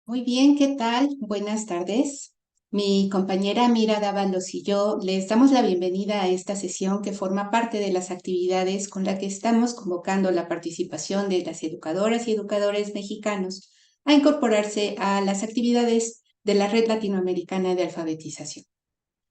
Muy bien, ¿qué tal? Buenas tardes. Mi compañera Mira Dávalos y yo les damos la bienvenida a esta sesión que forma parte de las actividades con la que estamos convocando la participación de las educadoras y educadores mexicanos a incorporarse a las actividades de la Red Latinoamericana de Alfabetización.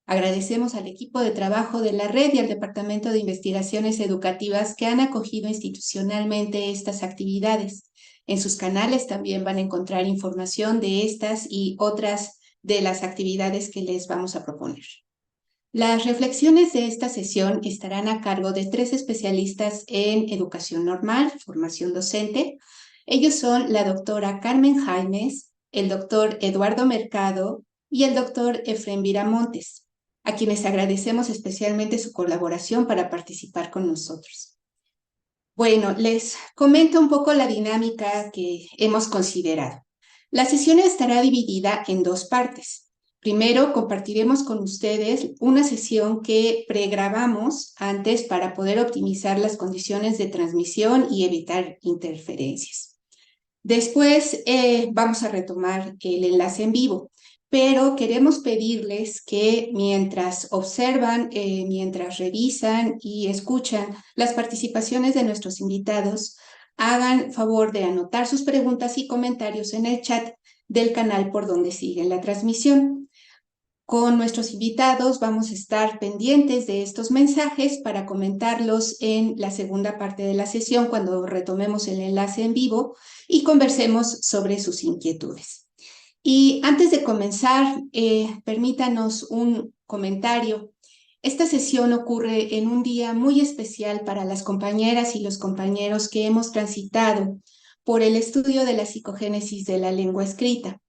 Agradecemos al equipo de trabajo de la red y al Departamento de Investigaciones Educativas que han acogido institucionalmente estas actividades. En sus canales también van a encontrar información de estas y otras de las actividades que les vamos a proponer. Las reflexiones de esta sesión estarán a cargo de 3 especialistas en educación normal, formación docente. Ellos son la doctora Carmen Jaimes, el doctor Eduardo Mercado y el doctor Efrén Viramontes, a quienes agradecemos especialmente su colaboración para participar con nosotros. Bueno, les comento un poco la dinámica que hemos considerado. La sesión estará dividida en 2 partes. Primero, compartiremos con ustedes una sesión que pregrabamos antes para poder optimizar las condiciones de transmisión y evitar interferencias. Después vamos a retomar el enlace en vivo, pero queremos pedirles que mientras observan, mientras revisan y escuchan las participaciones de nuestros invitados, hagan favor de anotar sus preguntas y comentarios en el chat del canal por donde siguen la transmisión. Con nuestros invitados vamos a estar pendientes de estos mensajes para comentarlos en la segunda parte de la sesión cuando retomemos el enlace en vivo y conversemos sobre sus inquietudes. Y antes de comenzar, permítanos un comentario. Esta sesión ocurre en un día muy especial para las compañeras y los compañeros que hemos transitado por el estudio de la psicogénesis de la lengua escrita.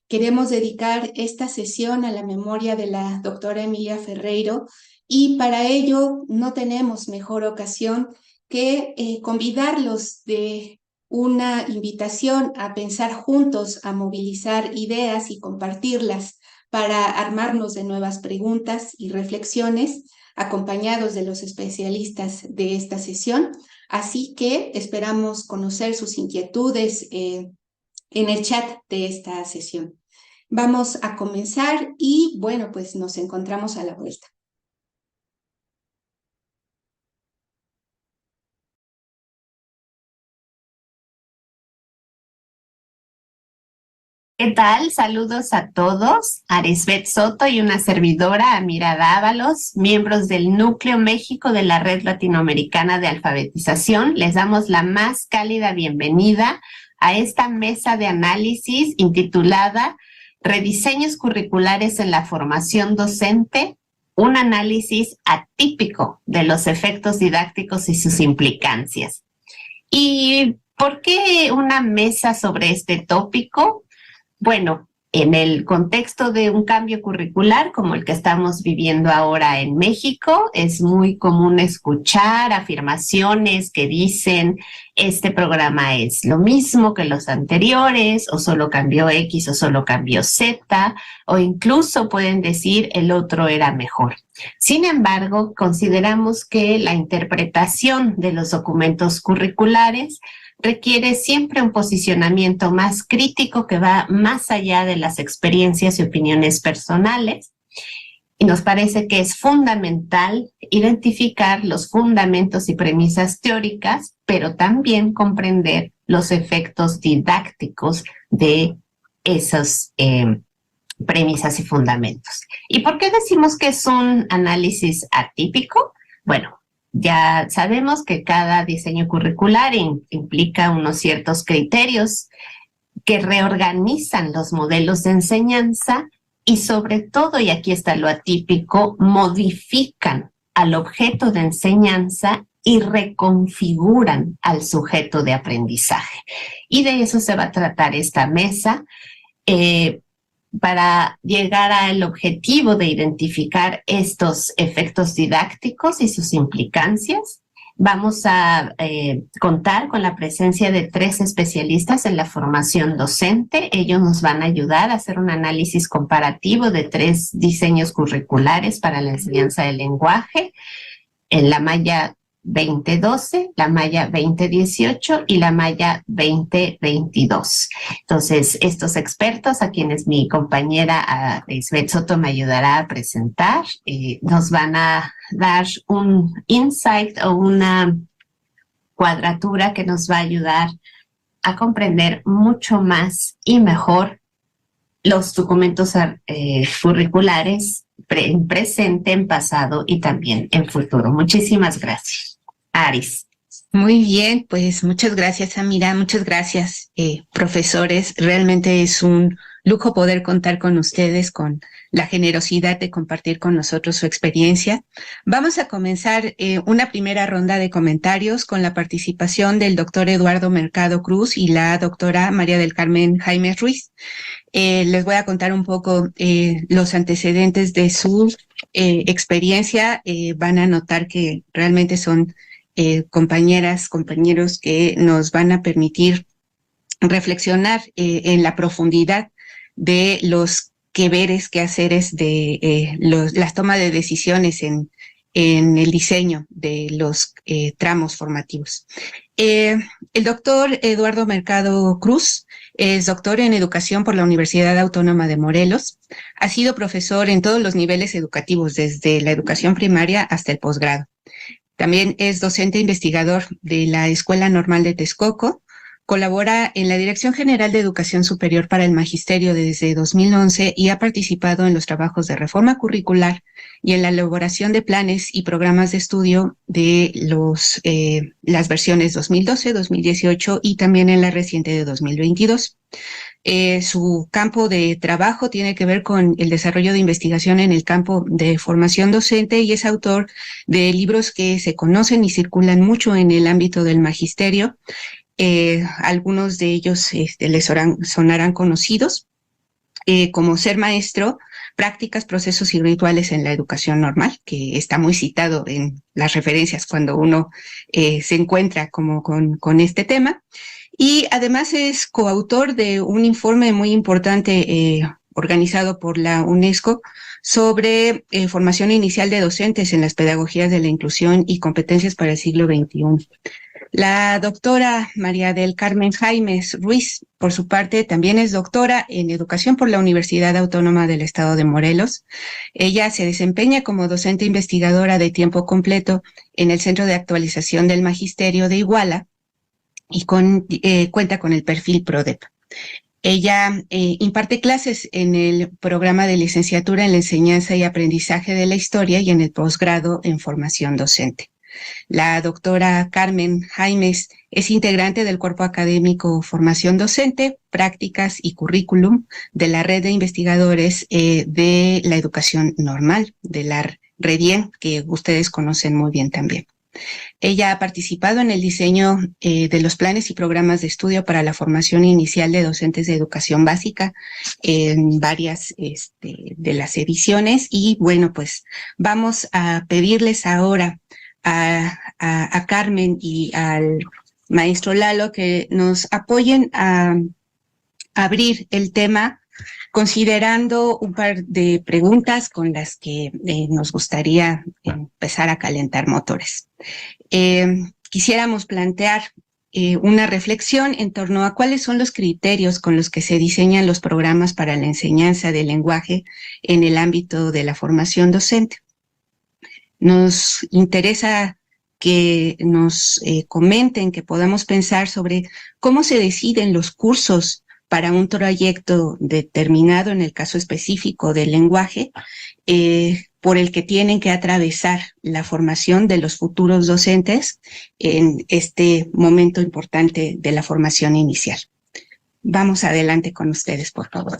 Queremos dedicar esta sesión a la memoria de la doctora Emilia Ferreiro y para ello no tenemos mejor ocasión que convidarlos de una invitación a pensar juntos, a movilizar ideas y compartirlas para armarnos de nuevas preguntas y reflexiones, acompañados de los especialistas de esta sesión. Así que esperamos conocer sus inquietudes en el chat de esta sesión. Vamos a comenzar y bueno, pues nos encontramos a la vuelta. ¿Qué tal? Saludos a todos. Arisbet Soto y una servidora, Amira Dávalos, miembros del Núcleo México de la Red Latinoamericana de Alfabetización. Les damos la más cálida bienvenida a esta mesa de análisis intitulada Rediseños curriculares en la formación docente, un análisis atípico de los efectos didácticos y sus implicancias. ¿Y por qué una mesa sobre este tópico? Bueno, en el contexto de un cambio curricular como el que estamos viviendo ahora en México, es muy común escuchar afirmaciones que dicen este programa es lo mismo que los anteriores, o solo cambió X o solo cambió Z, o incluso pueden decir el otro era mejor. Sin embargo, consideramos que la interpretación de los documentos curriculares requiere siempre un posicionamiento más crítico que va más allá de las experiencias y opiniones personales. Y nos parece que es fundamental identificar los fundamentos y premisas teóricas, pero también comprender los efectos didácticos de esas premisas y fundamentos. ¿Y por qué decimos que es un análisis atípico? Bueno, ya sabemos que cada diseño curricular implica unos ciertos criterios que reorganizan los modelos de enseñanza y sobre todo, y aquí está lo atípico, modifican al objeto de enseñanza y reconfiguran al sujeto de aprendizaje. Y de eso se va a tratar esta mesa. Para llegar al objetivo de identificar estos efectos didácticos y sus implicancias, vamos a contar con la presencia de 3 especialistas en la formación docente. Ellos nos van a ayudar a hacer un análisis comparativo de 3 diseños curriculares para la enseñanza del lenguaje en la malla 2012, la malla 2018 y la malla 2022. Entonces, estos expertos, a quienes mi compañera Lisbeth Soto me ayudará a presentar, nos van a dar un insight o una cuadratura que nos va a ayudar a comprender mucho más y mejor los documentos curriculares en presente, en pasado y también en futuro. Muchísimas gracias. Aris. Muy bien, pues muchas gracias, Amira, muchas gracias, profesores. Realmente es un lujo poder contar con ustedes, con la generosidad de compartir con nosotros su experiencia. Vamos a comenzar una primera ronda de comentarios con la participación del doctor Eduardo Mercado Cruz y la doctora María del Carmen Jaime Ruiz. Les voy a contar un poco los antecedentes de su experiencia. Van a notar que realmente son compañeras, compañeros que nos van a permitir reflexionar en la profundidad de los queveres, quehaceres de las tomas de decisiones en el diseño de los tramos formativos. El doctor Eduardo Mercado Cruz es doctor en educación por la Universidad Autónoma de Morelos. Ha sido profesor en todos los niveles educativos, desde la educación primaria hasta el posgrado. También es docente investigador de la Escuela Normal de Texcoco. Colabora en la Dirección General de Educación Superior para el Magisterio desde 2011 y ha participado en los trabajos de reforma curricular y en la elaboración de planes y programas de estudio de las versiones 2012, 2018 y también en la reciente de 2022. Su campo de trabajo tiene que ver con el desarrollo de investigación en el campo de formación docente y es autor de libros que se conocen y circulan mucho en el ámbito del magisterio. Algunos de ellos les sonarán conocidos, como Ser Maestro, Prácticas, Procesos y Rituales en la Educación Normal, que está muy citado en las referencias cuando uno se encuentra como con este tema. Y además es coautor de un informe muy importante organizado por la UNESCO sobre formación inicial de docentes en las pedagogías de la inclusión y competencias para el siglo XXI. La doctora María del Carmen Jaime Ruiz, por su parte, también es doctora en educación por la Universidad Autónoma del Estado de Morelos. Ella se desempeña como docente investigadora de tiempo completo en el Centro de Actualización del Magisterio de Iguala y cuenta con el perfil PRODEP. Ella imparte clases en el programa de licenciatura en la enseñanza y aprendizaje de la historia y en el posgrado en formación docente. La doctora Carmen Jaimes es integrante del cuerpo académico Formación Docente, Prácticas y Currículum de la red de investigadores de la educación normal, de la REDIEN, que ustedes conocen muy bien también. Ella ha participado en el diseño de los planes y programas de estudio para la formación inicial de docentes de educación básica en varias de las ediciones. Y bueno, pues vamos a pedirles ahora a Carmen y al maestro Lalo que nos apoyen a abrir el tema considerando un par de preguntas con las que nos gustaría empezar a calentar motores. Quisiéramos plantear una reflexión en torno a cuáles son los criterios con los que se diseñan los programas para la enseñanza del lenguaje en el ámbito de la formación docente. Nos interesa que nos comenten, que podamos pensar sobre cómo se deciden los cursos para un trayecto determinado, en el caso específico del lenguaje, por el que tienen que atravesar la formación de los futuros docentes en este momento importante de la formación inicial. Vamos adelante con ustedes, por favor.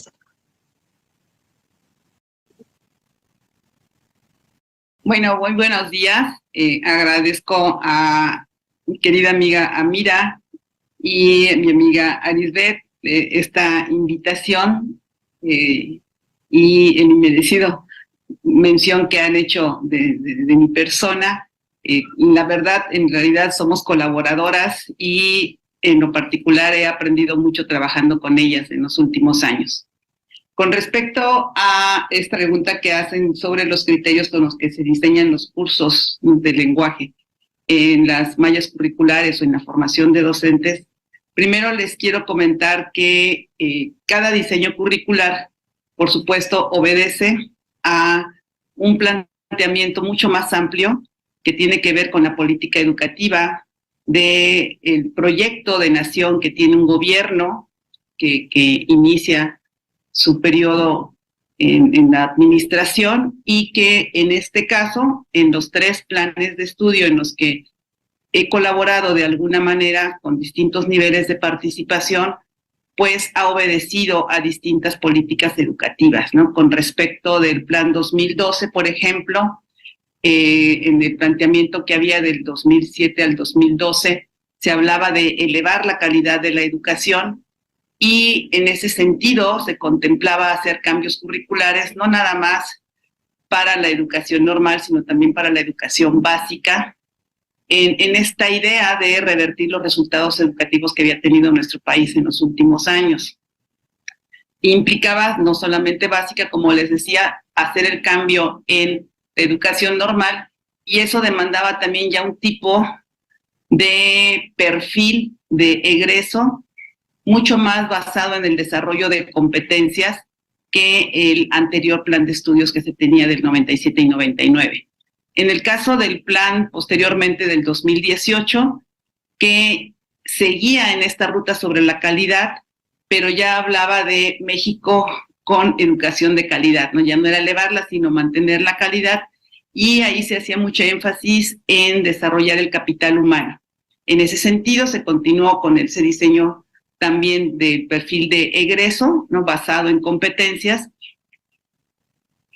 Bueno, muy buenos días. Agradezco a mi querida amiga Amira y mi amiga Arisbeth esta invitación y el inmerecido mención que han hecho de mi persona. La verdad, en realidad somos colaboradoras y en lo particular he aprendido mucho trabajando con ellas en los últimos años. Con respecto a esta pregunta que hacen sobre los criterios con los que se diseñan los cursos de lenguaje, en las mallas curriculares o en la formación de docentes, primero les quiero comentar que cada diseño curricular, por supuesto, obedece a un planteamiento mucho más amplio que tiene que ver con la política educativa, del proyecto de nación que tiene un gobierno que inicia su periodo en la administración y que en este caso, en los 3 planes de estudio en los que he colaborado de alguna manera con distintos niveles de participación, pues ha obedecido a distintas políticas educativas, ¿no? Con respecto del Plan 2012, por ejemplo, en el planteamiento que había del 2007 al 2012, se hablaba de elevar la calidad de la educación y en ese sentido se contemplaba hacer cambios curriculares, no nada más para la educación normal, sino también para la educación básica, en esta idea de revertir los resultados educativos que había tenido nuestro país en los últimos años. Implicaba no solamente básica, como les decía, hacer el cambio en educación normal, y eso demandaba también ya un tipo de perfil de egreso mucho más basado en el desarrollo de competencias que el anterior plan de estudios que se tenía del 97 y 99. En el caso del plan posteriormente del 2018, que seguía en esta ruta sobre la calidad, pero ya hablaba de México con educación de calidad, ¿no? Ya no era elevarla, sino mantener la calidad, y ahí se hacía mucho énfasis en desarrollar el capital humano. En ese sentido, se continuó con ese diseño también del perfil de egreso, ¿no? Basado en competencias.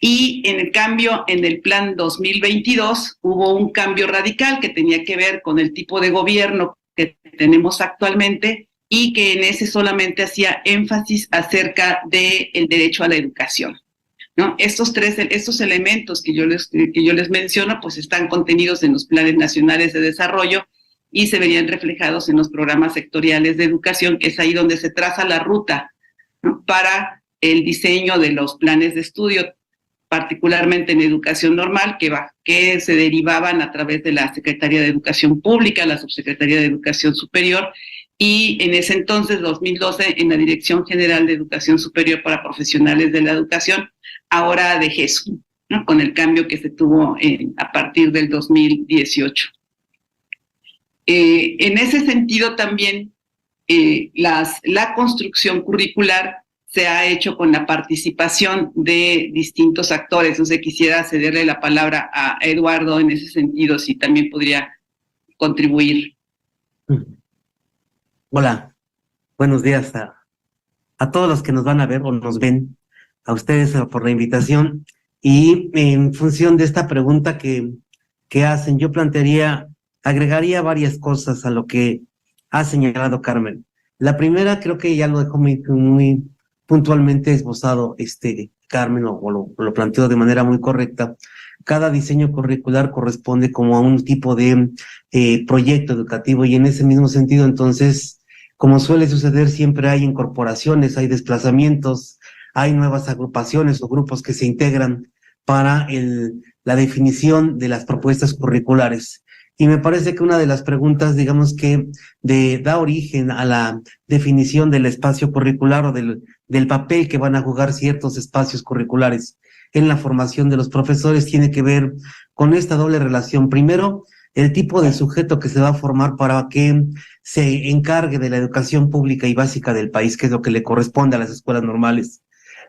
Y en el cambio, en el plan 2022, hubo un cambio radical que tenía que ver con el tipo de gobierno que tenemos actualmente y que en ese solamente hacía énfasis acerca del derecho a la educación, ¿no? Estos elementos que yo les menciono, pues están contenidos en los planes nacionales de desarrollo y se verían reflejados en los programas sectoriales de educación, que es ahí donde se traza la ruta, ¿no? Para el diseño de los planes de estudio, particularmente en educación normal, que se derivaban a través de la Secretaría de Educación Pública, la Subsecretaría de Educación Superior, y en ese entonces, 2012, en la Dirección General de Educación Superior para Profesionales de la Educación, ahora de GESU, ¿no? Con el cambio que se tuvo a partir del 2018. En ese sentido también, la construcción curricular se ha hecho con la participación de distintos actores. Entonces quisiera cederle la palabra a Eduardo en ese sentido, si también podría contribuir. Hola, buenos días a todos los que nos van a ver o nos ven, a ustedes por la invitación. Y en función de esta pregunta que hacen, yo agregaría varias cosas a lo que ha señalado Carmen. La primera, creo que ya lo dejó muy puntualmente esbozado Carmen, o lo planteó de manera muy correcta. Cada diseño curricular corresponde como a un tipo de proyecto educativo, y en ese mismo sentido, entonces, como suele suceder, siempre hay incorporaciones, hay desplazamientos, hay nuevas agrupaciones o grupos que se integran para la definición de las propuestas curriculares. Y me parece que una de las preguntas, digamos, que da origen a la definición del espacio curricular o del papel que van a jugar ciertos espacios curriculares en la formación de los profesores, tiene que ver con esta doble relación. Primero, el tipo de sujeto que se va a formar para que se encargue de la educación pública y básica del país, que es lo que le corresponde a las escuelas normales.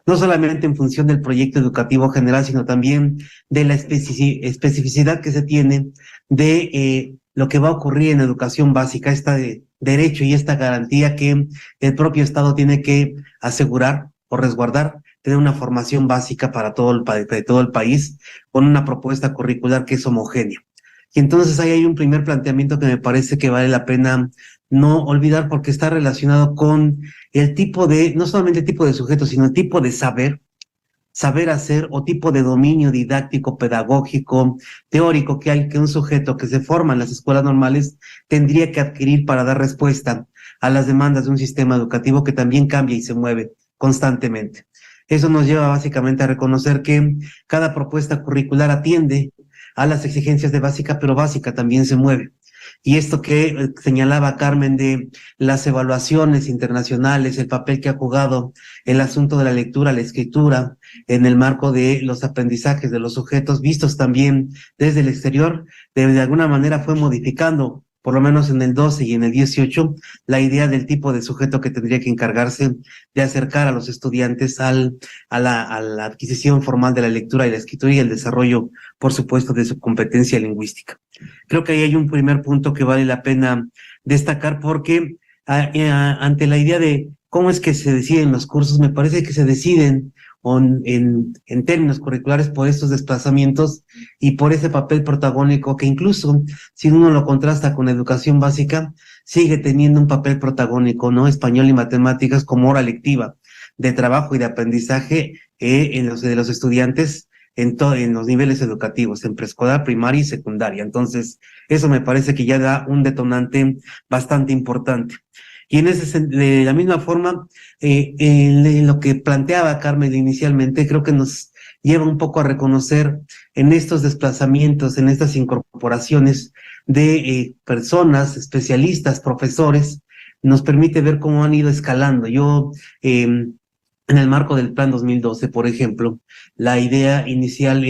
No solamente en función del proyecto educativo general, sino también de la especificidad que se tiene de lo que va a ocurrir en educación básica, este derecho y esta garantía que el propio Estado tiene que asegurar o resguardar, tener una formación básica para todo el país, con una propuesta curricular que es homogénea. Y entonces ahí hay un primer planteamiento que me parece que vale la pena no olvidar, porque está relacionado con el tipo no solamente el tipo de sujeto, sino el tipo de saber hacer, o tipo de dominio didáctico, pedagógico, teórico que un sujeto que se forma en las escuelas normales tendría que adquirir para dar respuesta a las demandas de un sistema educativo que también cambia y se mueve constantemente. Eso nos lleva básicamente a reconocer que cada propuesta curricular atiende a las exigencias de básica, pero básica también se mueve. Y esto que señalaba Carmen de las evaluaciones internacionales, el papel que ha jugado el asunto de la lectura, la escritura, en el marco de los aprendizajes de los sujetos vistos también desde el exterior, de alguna manera fue modificando, por lo menos en el 12 y en el 18, la idea del tipo de sujeto que tendría que encargarse de acercar a los estudiantes a la adquisición formal de la lectura y la escritura y el desarrollo, por supuesto, de su competencia lingüística. Creo que ahí hay un primer punto que vale la pena destacar porque ante la idea de cómo es que se deciden los cursos, me parece que se deciden en términos curriculares por estos desplazamientos y por ese papel protagónico que incluso si uno lo contrasta con educación básica, sigue teniendo un papel protagónico, ¿no? Español y matemáticas como hora lectiva de trabajo y de aprendizaje de los estudiantes en los niveles educativos, en preescolar, primaria y secundaria. Entonces, eso me parece que ya da un detonante bastante importante. Y de la misma forma, lo que planteaba Carmen inicialmente, creo que nos lleva un poco a reconocer en estos desplazamientos, en estas incorporaciones de personas, especialistas, profesores, nos permite ver cómo han ido escalando. Yo, en el marco del Plan 2012, por ejemplo, la idea inicial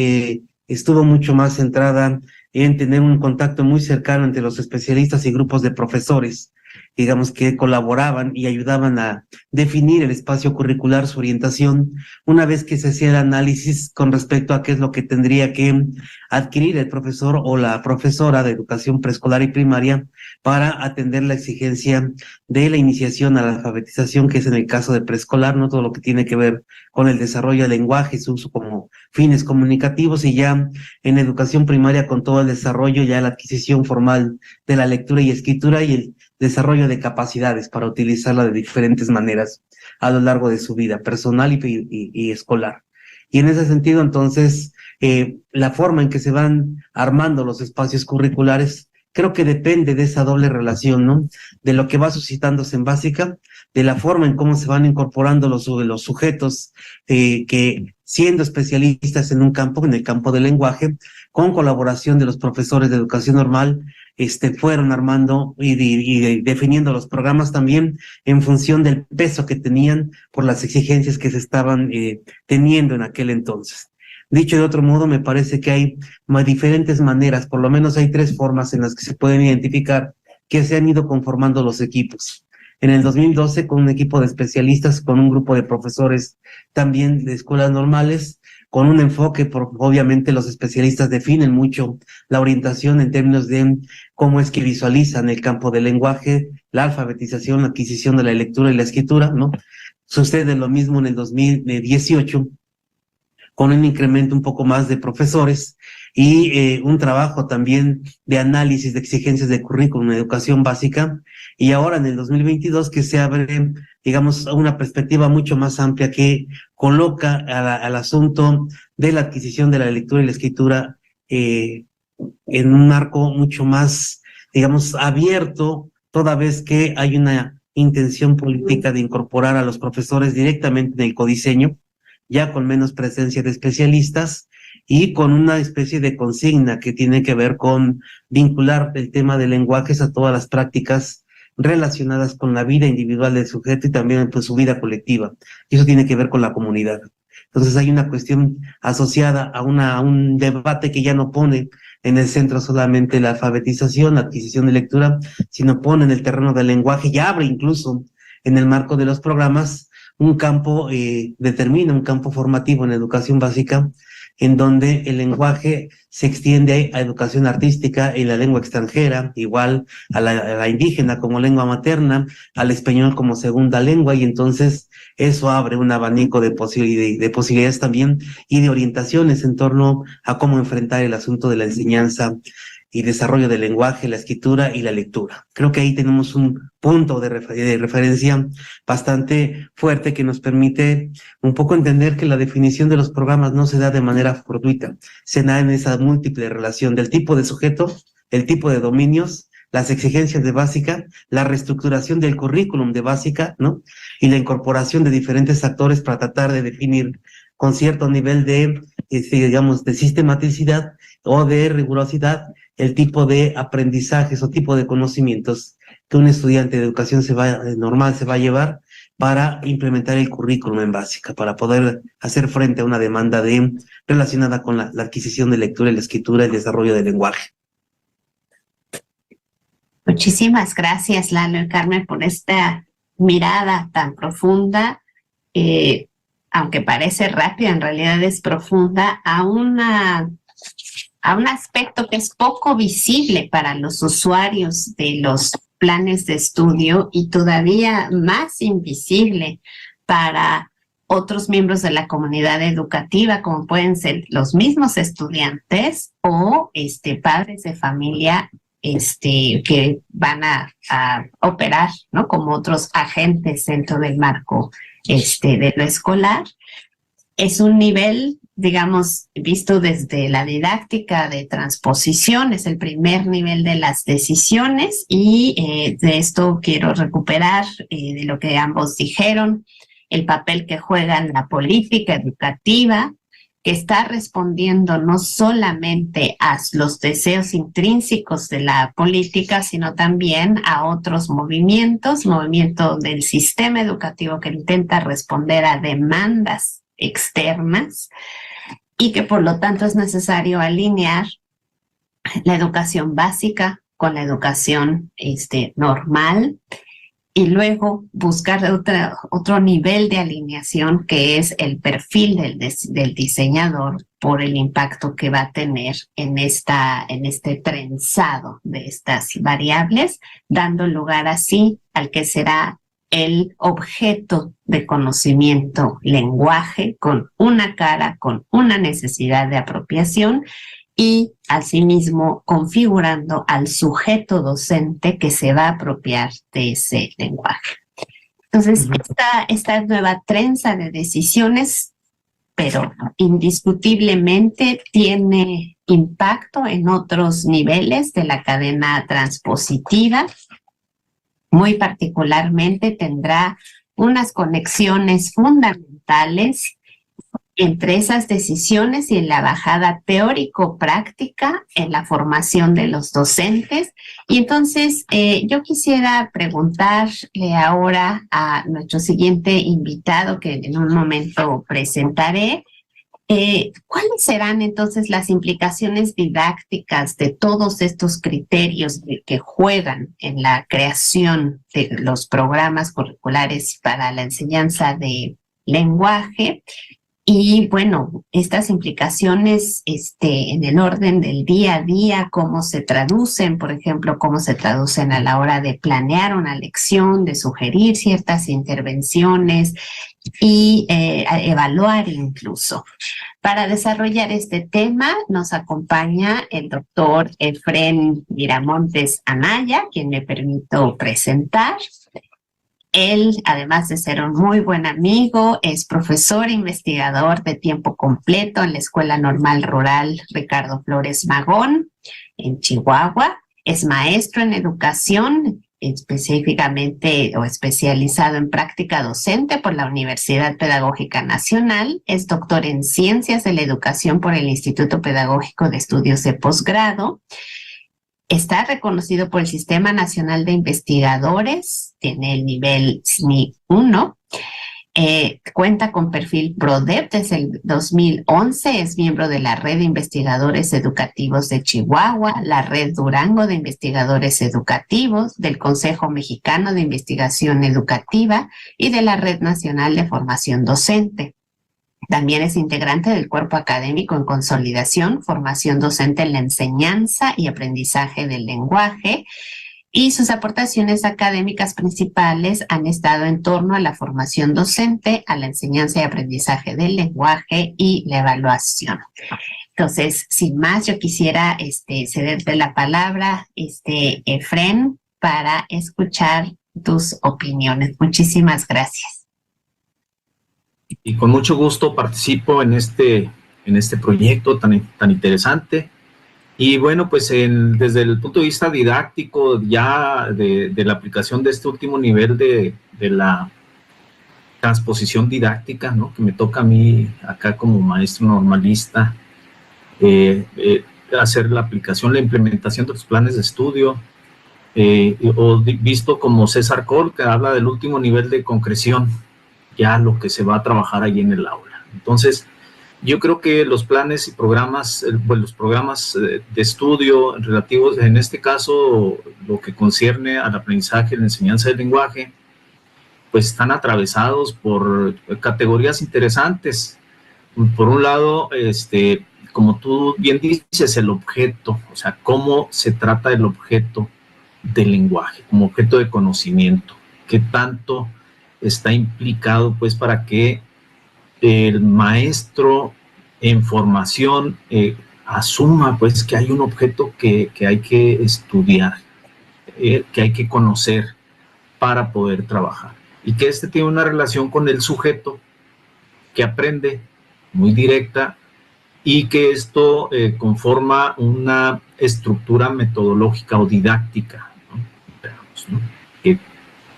estuvo mucho más centrada en tener un contacto muy cercano entre los especialistas y grupos de profesores, digamos, que colaboraban y ayudaban a definir el espacio curricular, su orientación, una vez que se hacía el análisis con respecto a qué es lo que tendría que adquirir el profesor o la profesora de educación preescolar y primaria para atender la exigencia de la iniciación a la alfabetización, que es en el caso de preescolar, ¿no? Todo lo que tiene que ver con el desarrollo del lenguaje, su uso como fines comunicativos, y ya en educación primaria con todo el desarrollo, ya la adquisición formal de la lectura y escritura y el desarrollo de capacidades para utilizarla de diferentes maneras a lo largo de su vida personal y escolar. Y en ese sentido, entonces, la forma en que se van armando los espacios curriculares creo que depende de esa doble relación, ¿no? De lo que va suscitándose en básica, de la forma en cómo se van incorporando los sujetos que siendo especialistas en un campo, en el campo del lenguaje, con colaboración de los profesores de educación normal, fueron armando y definiendo los programas también en función del peso que tenían por las exigencias que se estaban teniendo en aquel entonces. Dicho de otro modo, me parece que hay diferentes maneras, por lo menos hay 3 formas en las que se pueden identificar que se han ido conformando los equipos. En el 2012, con un equipo de especialistas, con un grupo de profesores también de escuelas normales, con un enfoque, obviamente los especialistas definen mucho la orientación en términos de cómo es que visualizan el campo del lenguaje, la alfabetización, la adquisición de la lectura y la escritura, ¿no? Sucede lo mismo en el 2018, con un incremento un poco más de profesores y un trabajo también de análisis de exigencias de currículum en educación básica, y ahora en el 2022 que se abre, digamos, una perspectiva mucho más amplia que coloca al asunto de la adquisición de la lectura y la escritura en un marco mucho más, digamos, abierto, toda vez que hay una intención política de incorporar a los profesores directamente en el codiseño, ya con menos presencia de especialistas y con una especie de consigna que tiene que ver con vincular el tema de lenguajes a todas las prácticas relacionadas con la vida individual del sujeto y también pues, su vida colectiva. Y eso tiene que ver con la comunidad. Entonces hay una cuestión asociada a un debate que ya no pone en el centro solamente la alfabetización, la adquisición de lectura, sino pone en el terreno del lenguaje y abre incluso en el marco de los programas un campo, determina un campo formativo en educación básica, en donde el lenguaje se extiende a educación artística y la lengua extranjera, igual a la indígena como lengua materna, al español como segunda lengua, y entonces eso abre un abanico de posibilidades también y de orientaciones en torno a cómo enfrentar el asunto de la enseñanza y desarrollo del lenguaje, la escritura y la lectura. Creo que ahí tenemos un punto de referencia bastante fuerte que nos permite un poco entender que la definición de los programas no se da de manera fortuita, se da en esa múltiple relación del tipo de sujeto, el tipo de dominios, las exigencias de básica, la reestructuración del currículum de básica, ¿no? Y la incorporación de diferentes actores para tratar de definir con cierto nivel de digamos, de sistematicidad o de rigurosidad el tipo de aprendizajes o tipo de conocimientos que un estudiante de educación normal se va a llevar para implementar el currículum en básica, para poder hacer frente a una demanda relacionada con la adquisición de lectura y la escritura y el desarrollo del lenguaje. Muchísimas gracias, Lalo y Carmen, por esta mirada tan profunda, aunque parece rápida, en realidad es profunda, a un aspecto que es poco visible para los usuarios de los planes de estudio y todavía más invisible para otros miembros de la comunidad educativa, como pueden ser los mismos estudiantes o padres de familia que van a operar, ¿no?, como otros agentes dentro del marco de lo escolar. Es un nivel, digamos, visto desde la didáctica de transposición, es el primer nivel de las decisiones y de esto quiero recuperar de lo que ambos dijeron, el papel que juega la política educativa, que está respondiendo no solamente a los deseos intrínsecos de la política, sino también a otros movimiento del sistema educativo que intenta responder a demandas externas y que por lo tanto es necesario alinear la educación básica con la educación normal y luego buscar otro nivel de alineación que es el perfil del diseñador por el impacto que va a tener en este trenzado de estas variables, dando lugar así al que será el objeto de conocimiento lenguaje con una cara, con una necesidad de apropiación y asimismo configurando al sujeto docente que se va a apropiar de ese lenguaje. Entonces, esta nueva trenza de decisiones, pero indiscutiblemente tiene impacto en otros niveles de la cadena transpositiva. Muy particularmente tendrá unas conexiones fundamentales entre esas decisiones y en la bajada teórico-práctica en la formación de los docentes. Y entonces yo quisiera preguntarle ahora a nuestro siguiente invitado, que en un momento presentaré, ¿cuáles serán entonces las implicaciones didácticas de todos estos criterios que juegan en la creación de los programas curriculares para la enseñanza de lenguaje? Y bueno, estas implicaciones en el orden del día a día, cómo se traducen, por ejemplo, cómo se traducen a la hora de planear una lección, de sugerir ciertas intervenciones y evaluar incluso. Para desarrollar este tema nos acompaña el doctor Efrén Miramontes Anaya, quien me permito presentar. Él, además de ser un muy buen amigo, es profesor e investigador de tiempo completo en la Escuela Normal Rural Ricardo Flores Magón, en Chihuahua. Es maestro en educación, específicamente o especializado en práctica docente por la Universidad Pedagógica Nacional. Es doctor en Ciencias de la Educación por el Instituto Pedagógico de Estudios de Posgrado. Está reconocido por el Sistema Nacional de Investigadores, tiene el nivel SNI 1, cuenta con perfil PRODEP desde el 2011, es miembro de la Red de Investigadores Educativos de Chihuahua, la Red Durango de Investigadores Educativos, del Consejo Mexicano de Investigación Educativa y de la Red Nacional de Formación Docente. También es integrante del Cuerpo Académico en Consolidación, Formación Docente en la Enseñanza y Aprendizaje del Lenguaje, y sus aportaciones académicas principales han estado en torno a la formación docente, a la enseñanza y aprendizaje del lenguaje y la evaluación. Entonces, sin más, yo quisiera cederte la palabra, Efrén, para escuchar tus opiniones. Muchísimas gracias. Y con mucho gusto participo en este proyecto tan interesante. Y bueno, pues desde el punto de vista didáctico ya de la aplicación de este último nivel de la transposición didáctica, ¿no? Que me toca a mí acá como maestro normalista, hacer la aplicación, la implementación de los planes de estudio, o visto como César Col, que habla del último nivel de concreción, ya lo que se va a trabajar ahí en el aula. Entonces, yo creo que los planes y programas, pues los programas de estudio relativos, en este caso, lo que concierne al aprendizaje, la enseñanza del lenguaje, pues están atravesados por categorías interesantes. Por un lado, como tú bien dices, el objeto, o sea, cómo se trata el objeto del lenguaje, como objeto de conocimiento, qué tanto está implicado, pues, para que el maestro en formación asuma, pues, que hay un objeto que hay que estudiar, que hay que conocer para poder trabajar, y que tiene una relación con el sujeto que aprende muy directa, y que esto conforma una estructura metodológica o didáctica, ¿no? Veamos, ¿no?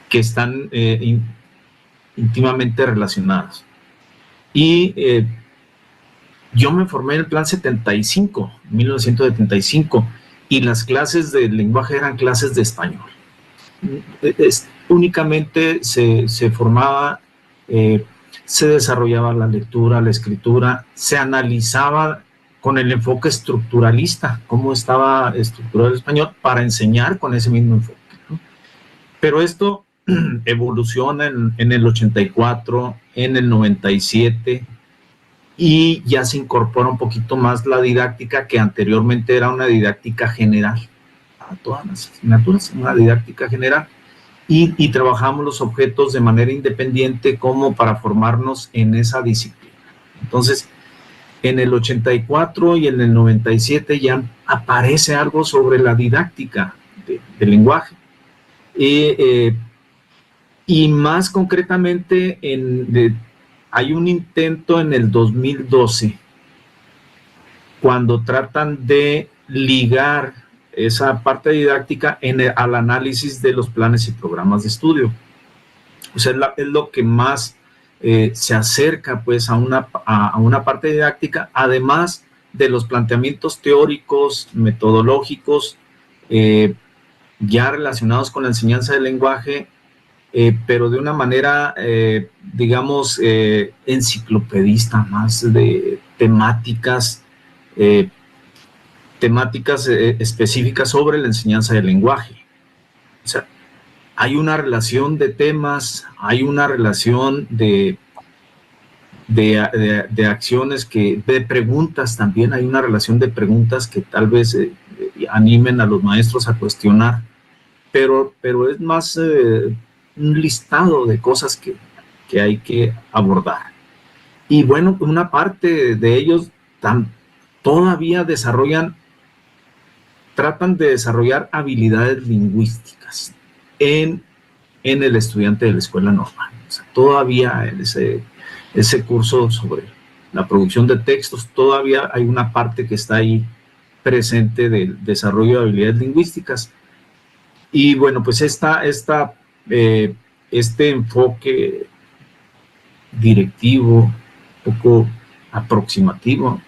Que están íntimamente relacionadas. Y yo me formé en el plan 75, 1975, y las clases de lenguaje eran clases de español. Únicamente se formaba, se desarrollaba la lectura, la escritura, se analizaba con el enfoque estructuralista, cómo estaba estructurado el español, para enseñar con ese mismo enfoque, ¿no? Pero esto evoluciona en el 84, en el 97, y ya se incorpora un poquito más la didáctica, que anteriormente era una didáctica general, a todas las asignaturas, una didáctica general, y trabajamos los objetos de manera independiente como para formarnos en esa disciplina. Entonces, en el 84 y en el 97 ya aparece algo sobre la didáctica del lenguaje. Y más concretamente, hay un intento en el 2012, cuando tratan de ligar esa parte didáctica al análisis de los planes y programas de estudio. O sea, es lo que más se acerca, pues, a una parte didáctica, además de los planteamientos teóricos, metodológicos, ya relacionados con la enseñanza del lenguaje, pero de una manera, digamos, enciclopedista, más de temáticas específicas sobre la enseñanza del lenguaje. O sea, hay una relación de temas, hay una relación de acciones, de preguntas también, hay una relación de preguntas que tal vez animen a los maestros a cuestionar, pero es más un listado de cosas que hay que abordar. Y bueno, una parte de ellos todavía tratan de desarrollar habilidades lingüísticas en el estudiante de la escuela normal. O sea, todavía en ese curso sobre la producción de textos, todavía hay una parte que está ahí presente del desarrollo de habilidades lingüísticas. Y bueno, pues este enfoque directivo, un poco aproximativo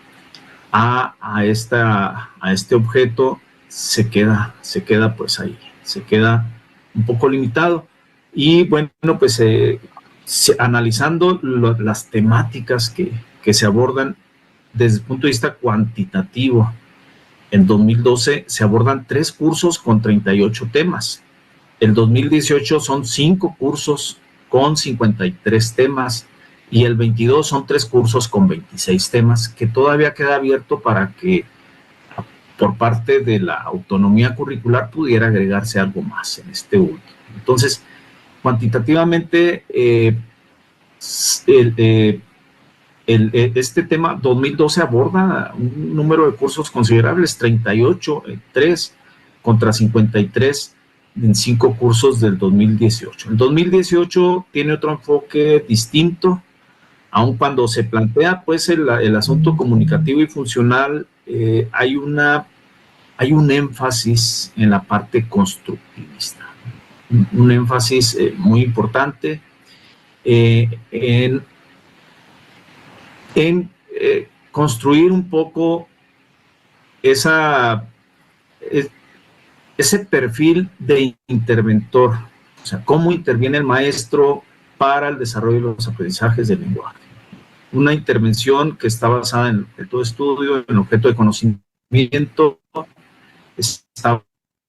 a este objeto, se queda pues ahí, se queda un poco limitado. Y bueno, pues analizando las temáticas que se abordan desde el punto de vista cuantitativo, en 2012 se abordan 3 cursos con 38 temas. El 2018 son 5 cursos con 53 temas, y el 22 son 3 cursos con 26 temas, que todavía queda abierto para que por parte de la autonomía curricular pudiera agregarse algo más en este último. Entonces, cuantitativamente, este tema 2012 aborda un número de cursos considerables, 38, 3 contra 53 en 5 cursos del 2018. El 2018 tiene otro enfoque distinto, aun cuando se plantea, pues, el asunto comunicativo y funcional, hay un énfasis en la parte constructivista, un énfasis muy importante. en construir un poco ese perfil de interventor, o sea, cómo interviene el maestro para el desarrollo de los aprendizajes del lenguaje. Una intervención que está basada en todo estudio, en el objeto de conocimiento, está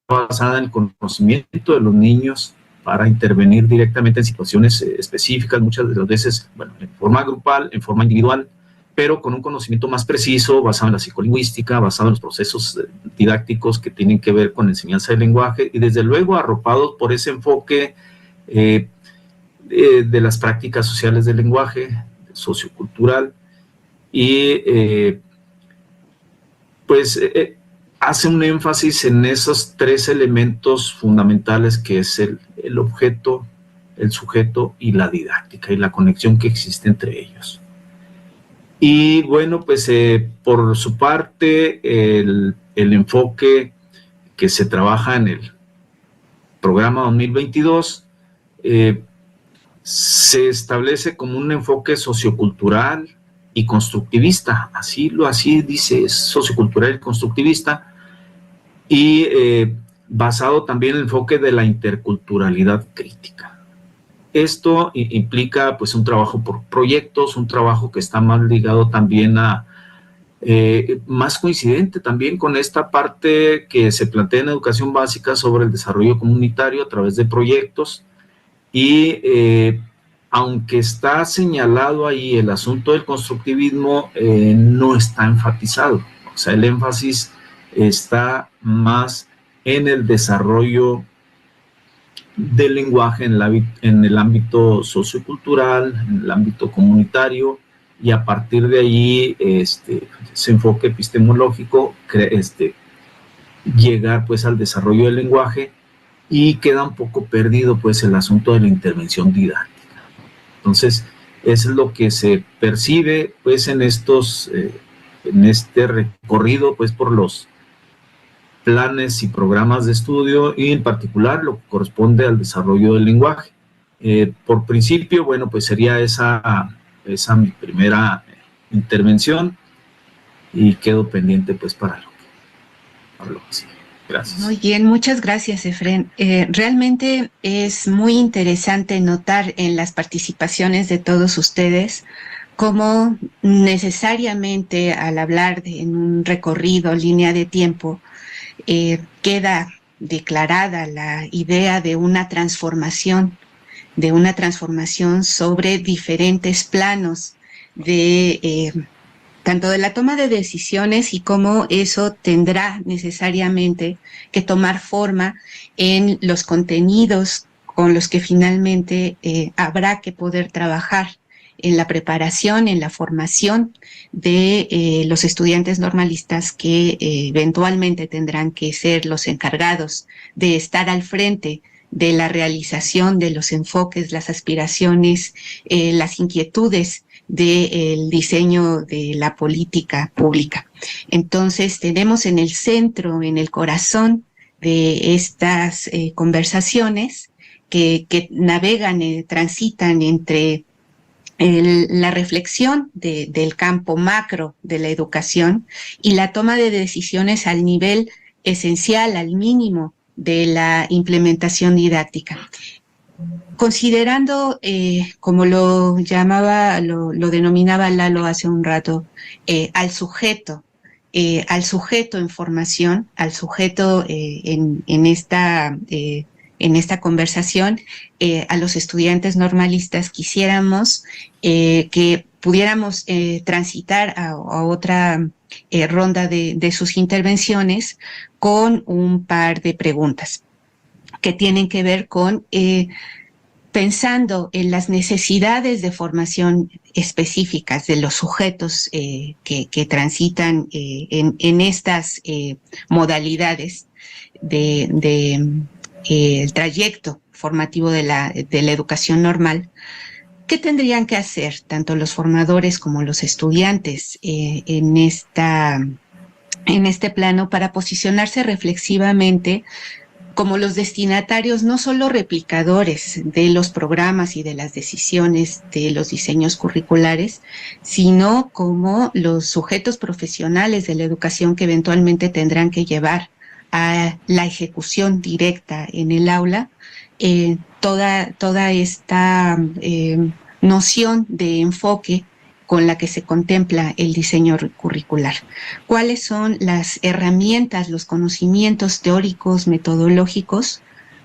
basada en el conocimiento de los niños para intervenir directamente en situaciones específicas, muchas de las veces, bueno, en forma grupal, en forma individual, pero con un conocimiento más preciso, basado en la psicolingüística, basado en los procesos didácticos que tienen que ver con la enseñanza del lenguaje, y desde luego arropados por ese enfoque de las prácticas sociales del lenguaje, sociocultural, y hace un énfasis en esos tres elementos fundamentales que es el objeto, el sujeto y la didáctica, y la conexión que existe entre ellos. Y bueno, pues por su parte, el enfoque que se trabaja en el programa 2022 se establece como un enfoque sociocultural y constructivista, así dice, es sociocultural y constructivista, y basado también en el enfoque de la interculturalidad crítica. Esto implica pues un trabajo por proyectos, un trabajo que está más ligado también a, más coincidente también con esta parte que se plantea en educación básica sobre el desarrollo comunitario a través de proyectos, y aunque está señalado ahí el asunto del constructivismo, no está enfatizado, o sea, el énfasis está más en el desarrollo del lenguaje en el ámbito sociocultural, en el ámbito comunitario, y a partir de ahí ese enfoque epistemológico llegar pues al desarrollo del lenguaje, y queda un poco perdido pues el asunto de la intervención didáctica. Entonces, eso es lo que se percibe pues en este recorrido pues por los planes y programas de estudio, y en particular lo que corresponde al desarrollo del lenguaje. Por principio, bueno, pues sería esa mi primera intervención, y quedo pendiente pues para lo que sigue. Gracias. Muy bien, muchas gracias, Efrén. Realmente es muy interesante notar en las participaciones de todos ustedes cómo necesariamente al hablar en un recorrido, línea de tiempo, queda declarada la idea de una transformación sobre diferentes planos de tanto de la toma de decisiones, y cómo eso tendrá necesariamente que tomar forma en los contenidos con los que finalmente habrá que poder trabajar en la preparación, en la formación de los estudiantes normalistas que eventualmente tendrán que ser los encargados de estar al frente de la realización de los enfoques, las aspiraciones, las inquietudes del diseño de la política pública. Entonces, tenemos en el centro, en el corazón de estas conversaciones que navegan, transitan entre la reflexión del campo macro de la educación y la toma de decisiones al nivel esencial, al mínimo de la implementación didáctica. Considerando, como lo denominaba Lalo hace un rato, al sujeto en formación, al sujeto en esta conversación, a los estudiantes normalistas quisiéramos que pudiéramos transitar a otra ronda de sus intervenciones con un par de preguntas que tienen que ver con pensando en las necesidades de formación específicas de los sujetos que transitan en estas modalidades del trayecto formativo de la educación normal. ¿Qué tendrían que hacer tanto los formadores como los estudiantes en este plano para posicionarse reflexivamente como los destinatarios, no solo replicadores de los programas y de las decisiones de los diseños curriculares, sino como los sujetos profesionales de la educación que eventualmente tendrán que llevar a la ejecución directa en el aula toda esta noción de enfoque con la que se contempla el diseño curricular. ¿Cuáles son las herramientas, los conocimientos teóricos, metodológicos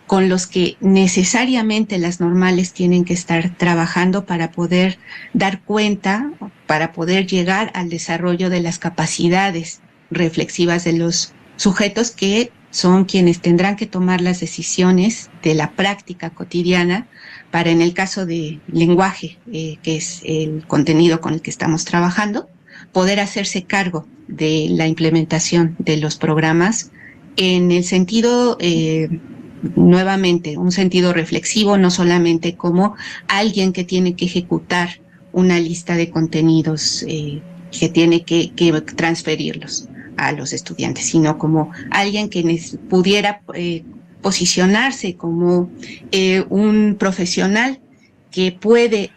con los que necesariamente las normales tienen que estar trabajando para poder dar cuenta, para poder llegar al desarrollo de las capacidades reflexivas de los sujetos que son quienes tendrán que tomar las decisiones de la práctica cotidiana para, en el caso de lenguaje, que es el contenido con el que estamos trabajando, poder hacerse cargo de la implementación de los programas en el sentido, nuevamente, un sentido reflexivo, no solamente como alguien que tiene que ejecutar una lista de contenidos que tiene que transferirlos a los estudiantes, sino como alguien que pudiera posicionarse como un profesional que puede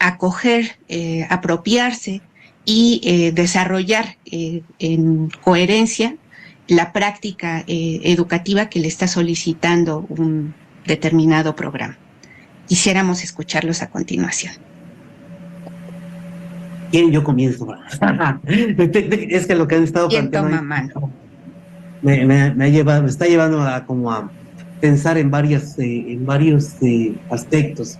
acoger, apropiarse y desarrollar en coherencia la práctica educativa que le está solicitando un determinado programa. Quisiéramos escucharlos a continuación. ¿Quién? Yo comienzo. Es que lo que han estado planteando me está llevando a pensar en varios aspectos.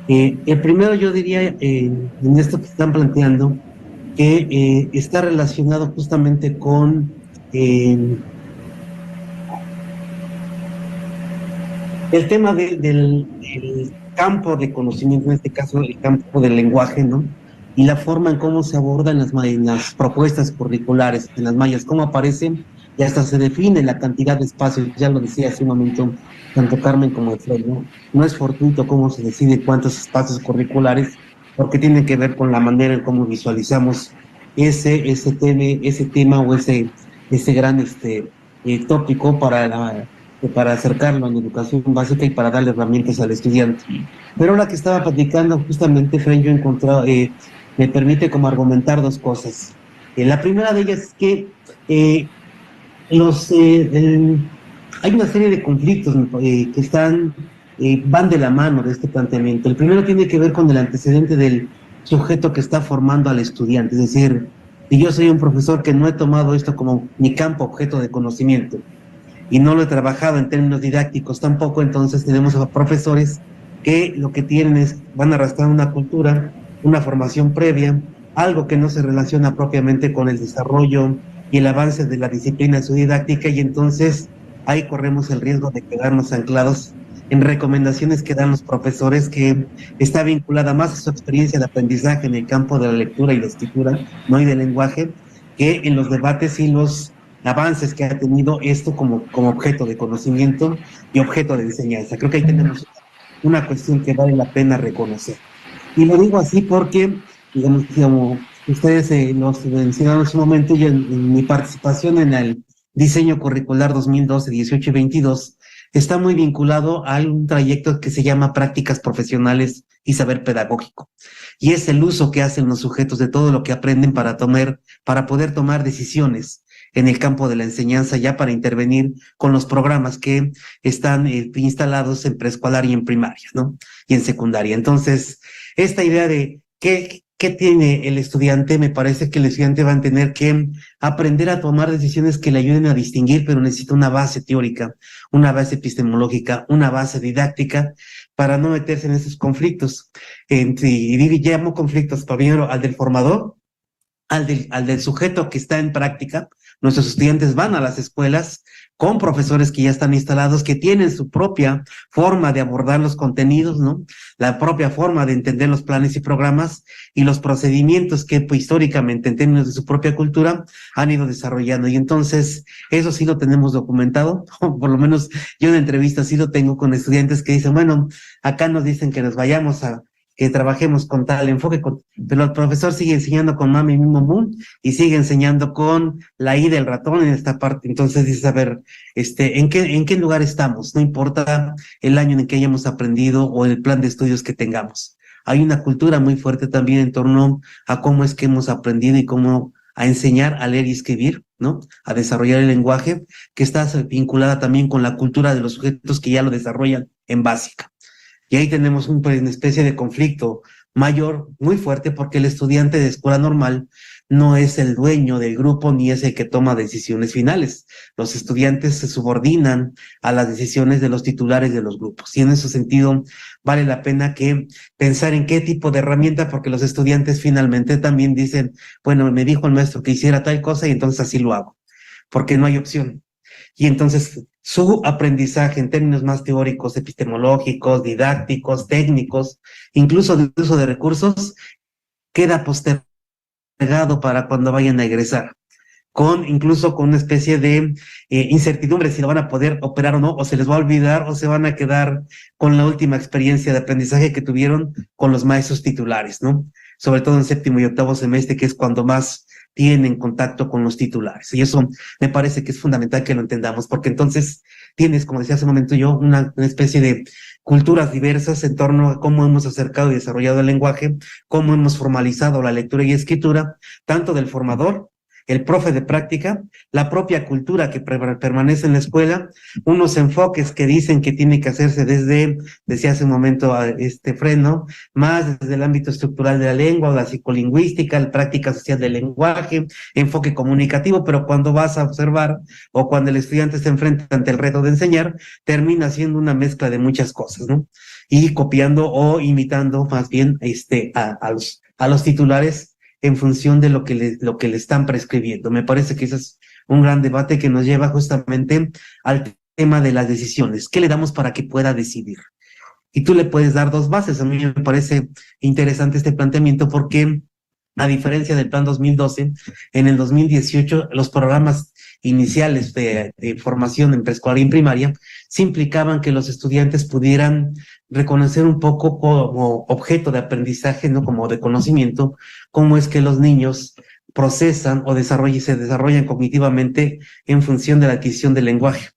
El primero, yo diría, en esto que están planteando, que está relacionado justamente con el tema del campo de conocimiento, en este caso el campo del lenguaje, ¿no? Y la forma en cómo se abordan en las propuestas curriculares, en las mallas, cómo aparecen, y hasta se define la cantidad de espacios. Ya lo decía hace un momento tanto Carmen como Efraín, ¿no? No es fortuito cómo se decide cuántos espacios curriculares, porque tiene que ver con la manera en cómo visualizamos ese tema o ese gran tópico para acercarlo a la educación básica y para darle herramientas al estudiante. Pero ahora que estaba platicando, justamente, Efraín, yo he encontrado, me permite como argumentar dos cosas. La primera de ellas es que hay una serie de conflictos que van de la mano de este planteamiento. El primero tiene que ver con el antecedente del sujeto que está formando al estudiante, es decir, si yo soy un profesor que no he tomado esto como mi campo objeto de conocimiento y no lo he trabajado en términos didácticos tampoco, entonces tenemos a profesores que lo que tienen van a arrastrar una cultura, una formación previa, algo que no se relaciona propiamente con el desarrollo y el avance de la disciplina en su didáctica, y entonces ahí corremos el riesgo de quedarnos anclados en recomendaciones que dan los profesores, que está vinculada más a su experiencia de aprendizaje en el campo de la lectura y la escritura, no y del lenguaje, que en los debates y los avances que ha tenido esto como objeto de conocimiento y objeto de enseñanza. Creo que ahí tenemos una cuestión que vale la pena reconocer. Y lo digo así porque, digamos, como ustedes nos mencionaron en su momento, y en mi participación en el diseño curricular 2012, 18 y 22, está muy vinculado a un trayecto que se llama prácticas profesionales y saber pedagógico. Y es el uso que hacen los sujetos de todo lo que aprenden para poder tomar decisiones en el campo de la enseñanza, ya para intervenir con los programas que están instalados en preescolar y en primaria, ¿no? Y en secundaria. Entonces, esta idea de ¿qué tiene el estudiante? Me parece que el estudiante va a tener que aprender a tomar decisiones que le ayuden a distinguir, pero necesita una base teórica, una base epistemológica, una base didáctica para no meterse en esos conflictos. Y llamo conflictos primero al del formador, al del sujeto que está en práctica. Nuestros estudiantes van a las escuelas con profesores que ya están instalados, que tienen su propia forma de abordar los contenidos, ¿no? La propia forma de entender los planes y programas y los procedimientos que históricamente, en términos de su propia cultura, han ido desarrollando. Y entonces, eso sí lo tenemos documentado, o por lo menos yo en entrevistas sí lo tengo con estudiantes que dicen, bueno, acá nos dicen que nos vayamos que trabajemos con tal enfoque, pero el profesor sigue enseñando con Mami Mimo Moon y sigue enseñando con la I del ratón en esta parte. Entonces dices, a ver, ¿en qué lugar estamos? No importa el año en el que hayamos aprendido o el plan de estudios que tengamos. Hay una cultura muy fuerte también en torno a cómo es que hemos aprendido y cómo a enseñar a leer y escribir, ¿no? A desarrollar el lenguaje, que está vinculada también con la cultura de los sujetos que ya lo desarrollan en básica. Y ahí tenemos una especie de conflicto mayor, muy fuerte, porque el estudiante de escuela normal no es el dueño del grupo ni es el que toma decisiones finales. Los estudiantes se subordinan a las decisiones de los titulares de los grupos. Y en ese sentido, vale la pena que pensar en qué tipo de herramienta, porque los estudiantes finalmente también dicen, bueno, me dijo el maestro que hiciera tal cosa y entonces así lo hago, porque no hay opción. Y entonces su aprendizaje en términos más teóricos, epistemológicos, didácticos, técnicos, incluso de uso de recursos, queda postergado para cuando vayan a egresar, incluso con una especie de incertidumbre si lo van a poder operar o no, o se les va a olvidar, o se van a quedar con la última experiencia de aprendizaje que tuvieron con los maestros titulares, ¿no? Sobre todo en séptimo y octavo semestre, que es cuando más tienen contacto con los titulares. Y eso me parece que es fundamental que lo entendamos, porque entonces tienes, como decía hace un momento yo, una especie de culturas diversas en torno a cómo hemos acercado y desarrollado el lenguaje, cómo hemos formalizado la lectura y escritura, tanto del formador, el profe de práctica, la propia cultura que permanece en la escuela, unos enfoques que dicen que tiene que hacerse decía hace un momento Freno, más desde el ámbito estructural de la lengua, o la psicolingüística, la práctica social del lenguaje, enfoque comunicativo, pero cuando vas a observar o cuando el estudiante se enfrenta ante el reto de enseñar, termina siendo una mezcla de muchas cosas, ¿no? Y copiando o imitando más bien a los titulares en función de lo que le están prescribiendo. Me parece que ese es un gran debate que nos lleva justamente al tema de las decisiones. ¿Qué le damos para que pueda decidir? Y tú le puedes dar dos bases. A mí me parece interesante este planteamiento porque, a diferencia del plan 2012, en el 2018 los programas iniciales de formación en preescolar y en primaria sí implicaban que los estudiantes pudieran reconocer un poco como objeto de aprendizaje, no como de conocimiento, cómo es que los niños procesan o se desarrollan cognitivamente en función de la adquisición del lenguaje.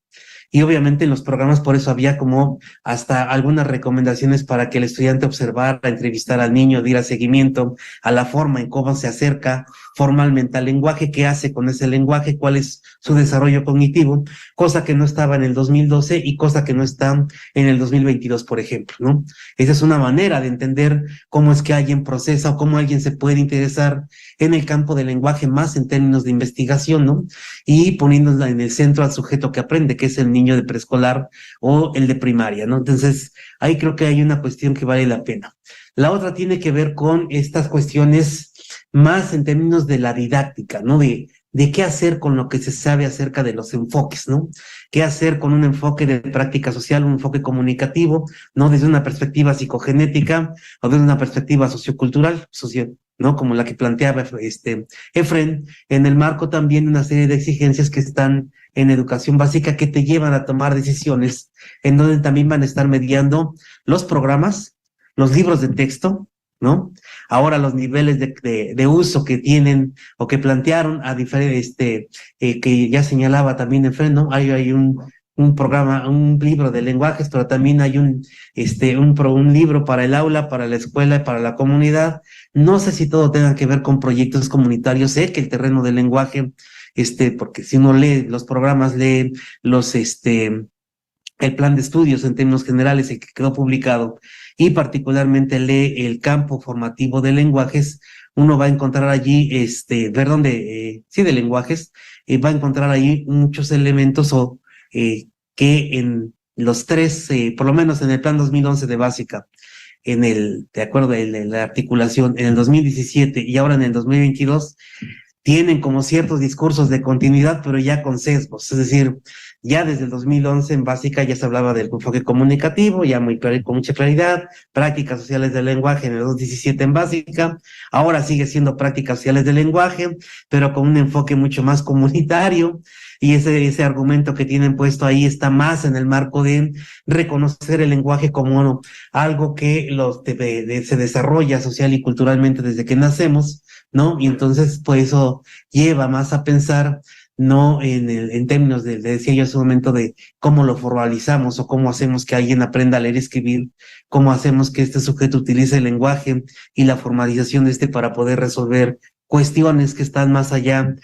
Y obviamente en los programas por eso había como hasta algunas recomendaciones para que el estudiante observara, entrevistara al niño, diera seguimiento a la forma en cómo se acerca formalmente al lenguaje, qué hace con ese lenguaje, cuál es su desarrollo cognitivo, cosa que no estaba en el 2012 y cosa que no está en el 2022, por ejemplo, ¿no? Esa es una manera de entender cómo es que alguien procesa o cómo alguien se puede interesar en el campo del lenguaje más en términos de investigación, ¿no? Y poniéndola en el centro al sujeto que aprende, que es el niño de preescolar o el de primaria, ¿no? Entonces, ahí creo que hay una cuestión que vale la pena. La otra tiene que ver con estas cuestiones más en términos de la didáctica, ¿no? De qué hacer con lo que se sabe acerca de los enfoques, ¿no? ¿Qué hacer con un enfoque de práctica social, un enfoque comunicativo, ¿no? Desde una perspectiva psicogenética o desde una perspectiva sociocultural, ¿no? Como la que planteaba Efren, en el marco también de una serie de exigencias que están en educación básica que te llevan a tomar decisiones, en donde también van a estar mediando los programas, los libros de texto, ¿no? Ahora los niveles de uso que tienen o que plantearon a diferentes, que ya señalaba también Efren, ¿no? Hay un programa, un libro de lenguajes, pero también hay un libro para el aula, para la escuela, para la comunidad. No sé si todo tenga que ver con proyectos comunitarios. Sé que el terreno del lenguaje, porque si uno lee los programas, lee el plan de estudios en términos generales, el que quedó publicado, y particularmente lee el campo formativo de lenguajes, uno va a encontrar allí, de lenguajes, va a encontrar allí muchos elementos que en los tres, por lo menos en el plan 2011 de básica, de acuerdo en la articulación, en el 2017 y ahora en el 2022, tienen como ciertos discursos de continuidad, pero ya con sesgos. Es decir, ya desde el 2011 en básica ya se hablaba del enfoque comunicativo, ya con mucha claridad, prácticas sociales del lenguaje en el 2017 en básica, ahora sigue siendo prácticas sociales del lenguaje, pero con un enfoque mucho más comunitario. y ese argumento que tienen puesto ahí está más en el marco de reconocer el lenguaje como algo que se desarrolla social y culturalmente desde que nacemos, ¿no? Y entonces, pues eso lleva más a pensar, no en términos le decía yo hace un momento, de cómo lo formalizamos o cómo hacemos que alguien aprenda a leer y escribir, cómo hacemos que este sujeto utilice el lenguaje y la formalización de para poder resolver cuestiones que están más allá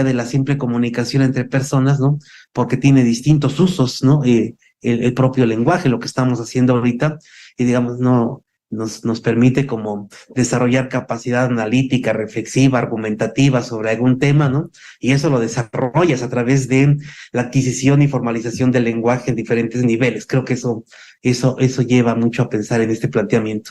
de la simple comunicación entre personas, ¿no? Porque tiene distintos usos, ¿no? El propio lenguaje, lo que estamos haciendo ahorita, y digamos, no nos permite como desarrollar capacidad analítica, reflexiva, argumentativa sobre algún tema, ¿no? Y eso lo desarrollas a través de la adquisición y formalización del lenguaje en diferentes niveles. Creo que eso lleva mucho a pensar en este planteamiento.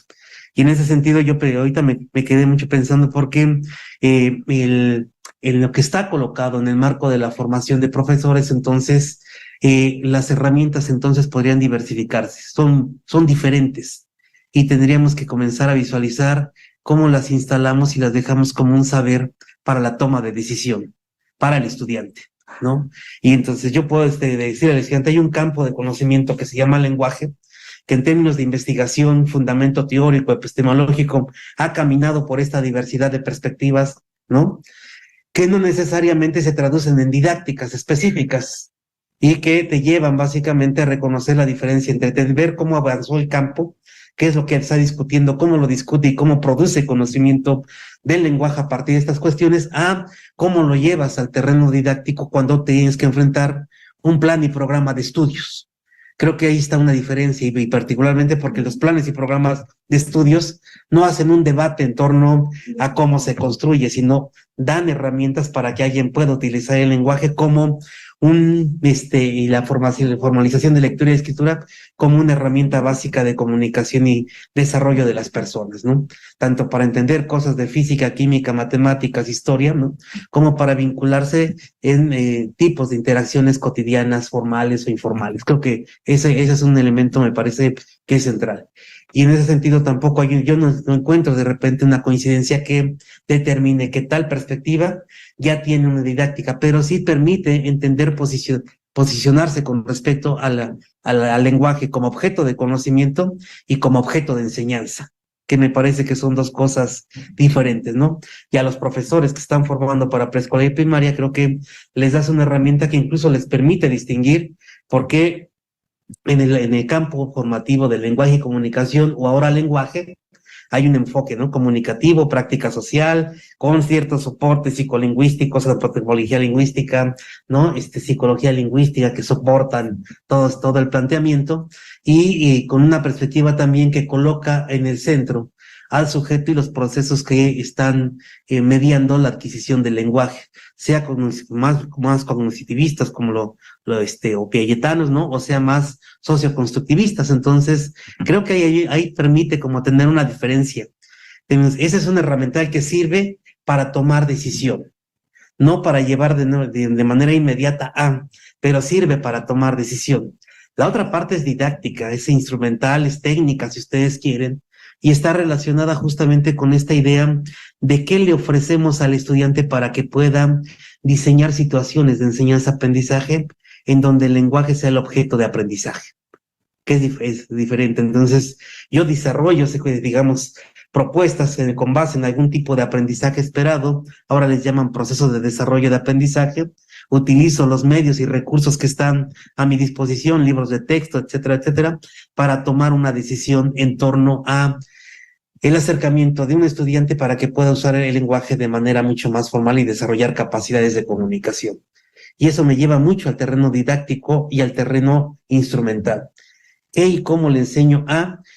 Y en ese sentido yo ahorita me quedé mucho pensando porque en lo que está colocado en el marco de la formación de profesores, entonces las herramientas entonces podrían diversificarse, son diferentes, y tendríamos que comenzar a visualizar cómo las instalamos y las dejamos como un saber para la toma de decisión, para el estudiante, ¿no? Y entonces yo puedo decir al estudiante, hay un campo de conocimiento que se llama lenguaje, que en términos de investigación, fundamento teórico, epistemológico, ha caminado por esta diversidad de perspectivas, ¿no? Que no necesariamente se traducen en didácticas específicas y que te llevan básicamente a reconocer la diferencia entre ver cómo avanzó el campo, qué es lo que está discutiendo, cómo lo discute y cómo produce conocimiento del lenguaje a partir de estas cuestiones, a cómo lo llevas al terreno didáctico cuando tienes que enfrentar un plan y programa de estudios. Creo que ahí está una diferencia, y particularmente porque los planes y programas de estudios no hacen un debate en torno a cómo se construye, sino dan herramientas para que alguien pueda utilizar el lenguaje como y la formalización de lectura y escritura como una herramienta básica de comunicación y desarrollo de las personas, ¿no? Tanto para entender cosas de física, química, matemáticas, historia, ¿no? Como para vincularse en tipos de interacciones cotidianas, formales o informales. Creo que ese es un elemento, me parece, que es central. Y en ese sentido tampoco yo no encuentro de repente una coincidencia que determine que tal perspectiva ya tiene una didáctica, pero sí permite entender posicionarse con respecto al lenguaje como objeto de conocimiento y como objeto de enseñanza, que me parece que son dos cosas diferentes, ¿no? Y a los profesores que están formando para preescolar y primaria, creo que les das una herramienta que incluso les permite distinguir por qué en el campo formativo del lenguaje y comunicación, o ahora lenguaje, hay un enfoque, ¿no? Comunicativo, práctica social, con ciertos soportes psicolingüísticos, antropología lingüística, ¿no? Psicología lingüística, que soportan todo el planteamiento, y con una perspectiva también que coloca en el centro al sujeto y los procesos que están mediando la adquisición del lenguaje, sea más cognitivistas como o piagetanos, ¿no? O sea, más socioconstructivistas. Entonces, creo que ahí permite como tener una diferencia. Esa es una herramienta que sirve para tomar decisión, no para llevar de manera inmediata pero sirve para tomar decisión. La otra parte es didáctica, es instrumental, es técnica, si ustedes quieren, y está relacionada justamente con esta idea de qué le ofrecemos al estudiante para que pueda diseñar situaciones de enseñanza-aprendizaje en donde el lenguaje sea el objeto de aprendizaje, que es diferente. Entonces, yo desarrollo, digamos, propuestas con base en algún tipo de aprendizaje esperado, ahora les llaman procesos de desarrollo de aprendizaje, utilizo los medios y recursos que están a mi disposición, libros de texto, etcétera, etcétera, para tomar una decisión en torno a el acercamiento de un estudiante para que pueda usar el lenguaje de manera mucho más formal y desarrollar capacidades de comunicación. Y eso me lleva mucho al terreno didáctico y al terreno instrumental. ¿Qué y cómo le enseño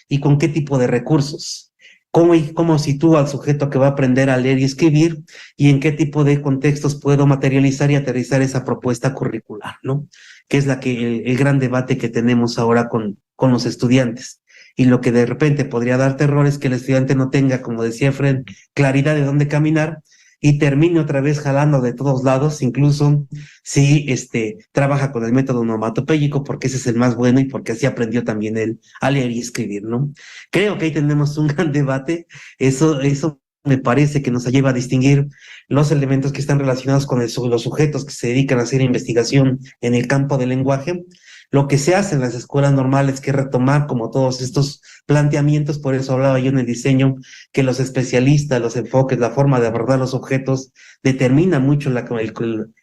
y con qué tipo de recursos? ¿Cómo sitúo al sujeto que va a aprender a leer y escribir, y en qué tipo de contextos puedo materializar y aterrizar esa propuesta curricular, ¿no? Que es el gran debate que tenemos ahora con los estudiantes. Y lo que de repente podría dar terror es que el estudiante no tenga, como decía Fred, claridad de dónde caminar y termine otra vez jalando de todos lados, incluso si trabaja con el método onomatopéyico, porque ese es el más bueno y porque así aprendió también él a leer y escribir, ¿no? Creo que ahí tenemos un gran debate. Eso me parece que nos lleva a distinguir los elementos que están relacionados con los sujetos que se dedican a hacer investigación en el campo del lenguaje. Lo que se hace en las escuelas normales, que retomar como todos estos planteamientos, por eso hablaba yo en el diseño, que los especialistas, los enfoques, la forma de abordar los objetos, determina mucho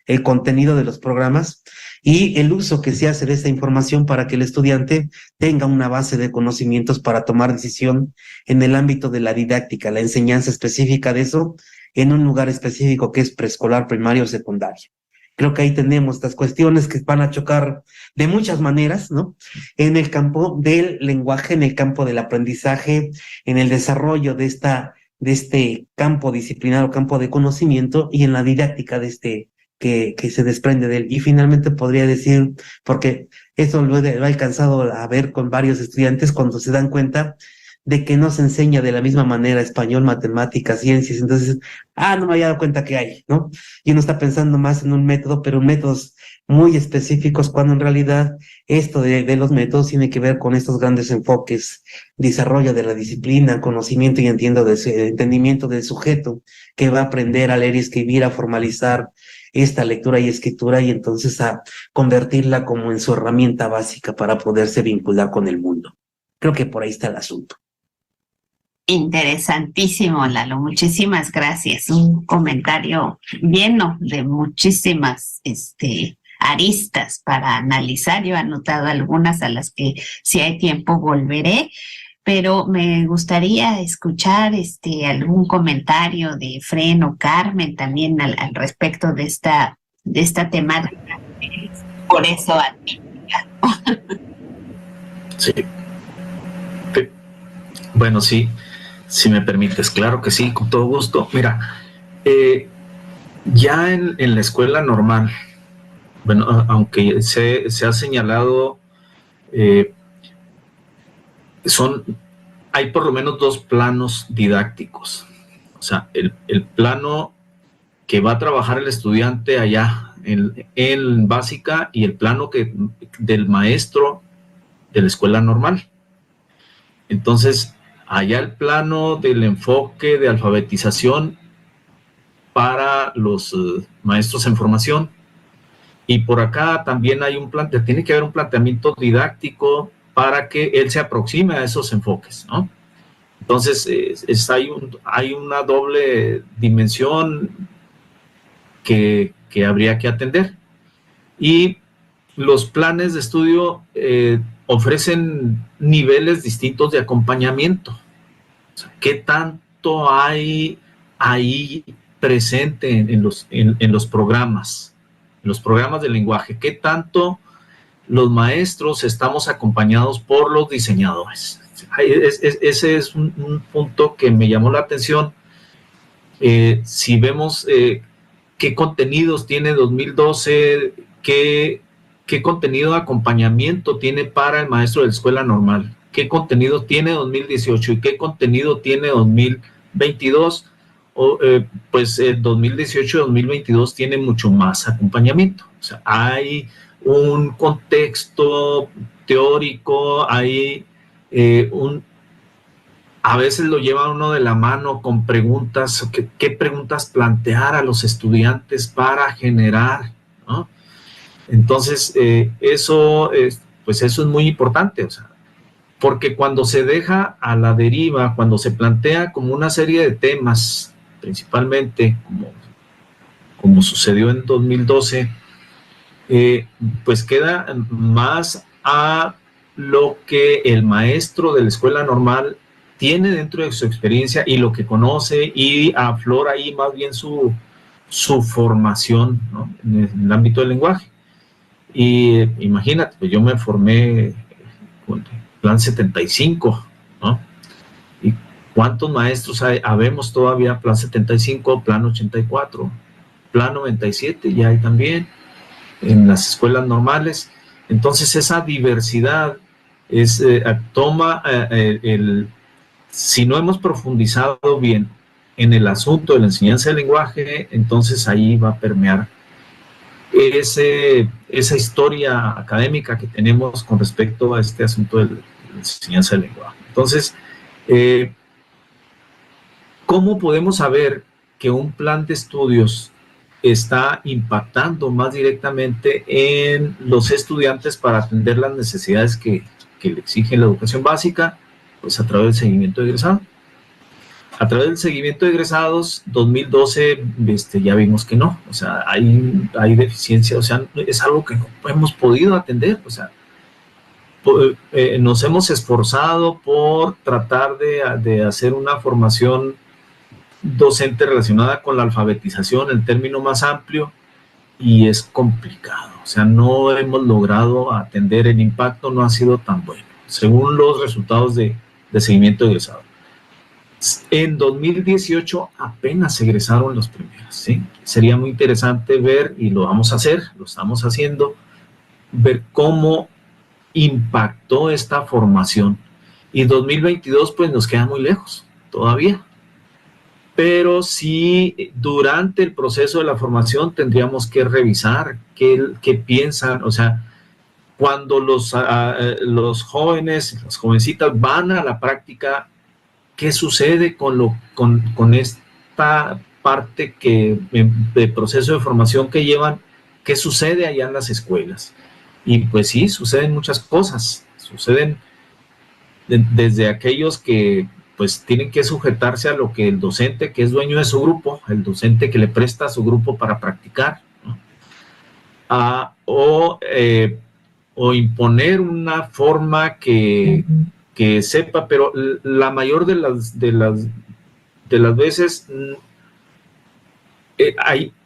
el contenido de los programas y el uso que se hace de esta información para que el estudiante tenga una base de conocimientos para tomar decisión en el ámbito de la didáctica, la enseñanza específica de eso, en un lugar específico que es preescolar, primario o secundario. Creo que ahí tenemos estas cuestiones que van a chocar de muchas maneras, ¿no? En el campo del lenguaje, en el campo del aprendizaje, en el desarrollo de este campo disciplinar o campo de conocimiento y en la didáctica de que se desprende de él. Y finalmente podría decir, porque eso lo he alcanzado a ver con varios estudiantes cuando se dan cuenta de que no se enseña de la misma manera español, matemáticas, ciencias, entonces, no me había dado cuenta que hay, ¿no? Y uno está pensando más en un método, pero métodos muy específicos, cuando en realidad esto de los métodos tiene que ver con estos grandes enfoques, desarrollo de la disciplina, conocimiento y entendimiento del sujeto, que va a aprender a leer y escribir, a formalizar esta lectura y escritura y entonces a convertirla como en su herramienta básica para poderse vincular con el mundo. Creo que por ahí está el asunto. Interesantísimo, Lalo. Muchísimas gracias. Un comentario lleno de muchísimas aristas para analizar. Yo he anotado algunas a las que, si hay tiempo, volveré, pero me gustaría escuchar algún comentario de Fren o Carmen también al respecto de esta temática. Por eso Sí. Bueno, sí. Si me permites, claro que sí, con todo gusto. Mira, ya en la escuela normal, bueno, aunque se ha señalado, hay por lo menos dos planos didácticos. O sea, el plano que va a trabajar el estudiante allá en básica y el plano del maestro de la escuela normal. Entonces, allá el plano del enfoque de alfabetización para los maestros en formación. Y por acá también tiene que haber un planteamiento didáctico para que él se aproxime a esos enfoques, ¿no? Entonces, hay una doble dimensión que habría que atender. Y los planes de estudio ofrecen niveles distintos de acompañamiento. O sea, ¿qué tanto hay ahí presente en los programas de lenguaje? ¿Qué tanto los maestros estamos acompañados por los diseñadores? Ese es un punto que me llamó la atención. Si vemos qué contenidos tiene 2012, qué contenido de acompañamiento tiene para el maestro de la escuela normal, qué contenido tiene 2018 y qué contenido tiene 2022, pues 2018 y 2022 tiene mucho más acompañamiento. O sea, hay un contexto teórico, hay a veces lo lleva uno de la mano con preguntas, ¿qué preguntas plantear a los estudiantes para generar, ¿no? Entonces, eso es muy importante, o sea, porque cuando se deja a la deriva, cuando se plantea como una serie de temas, principalmente como sucedió en 2012, pues queda más a lo que el maestro de la escuela normal tiene dentro de su experiencia y lo que conoce, y aflora ahí más bien su formación, ¿no?, en el ámbito del lenguaje. Y imagínate, pues yo me formé con Plan 75, ¿no? ¿Y cuántos maestros habemos todavía? Plan 75, Plan 84, Plan 97, ya hay también en las escuelas normales. Entonces esa diversidad toma si no hemos profundizado bien en el asunto de la enseñanza del lenguaje, entonces ahí va a permear esa historia académica que tenemos con respecto a este asunto de la enseñanza del lenguaje. Entonces, ¿cómo podemos saber que un plan de estudios está impactando más directamente en los estudiantes para atender las necesidades que le exige la educación básica? Pues a través del seguimiento de egresado. A través del seguimiento de egresados, 2012, ya vimos que no, o sea, hay deficiencia, o sea, es algo que no hemos podido atender, o sea, nos hemos esforzado por tratar de hacer una formación docente relacionada con la alfabetización, el término más amplio, y es complicado, o sea, no hemos logrado atender, el impacto no ha sido tan bueno, según los resultados de seguimiento de egresado. En 2018 apenas egresaron los primeros, ¿sí? Sería muy interesante ver, y lo vamos a hacer, lo estamos haciendo, ver cómo impactó esta formación. Y 2022 pues nos queda muy lejos todavía. Pero sí, durante el proceso de la formación tendríamos que revisar qué piensan, o sea, cuando los jóvenes, las jovencitas van a la práctica, ¿qué sucede con esta parte de proceso de formación que llevan? ¿Qué sucede allá en las escuelas? Y pues sí, suceden muchas cosas. Suceden desde aquellos que pues tienen que sujetarse a lo que el docente, que es dueño de su grupo, el docente que le presta a su grupo para practicar, ¿no? O imponer una forma que sepa, pero la mayor de las veces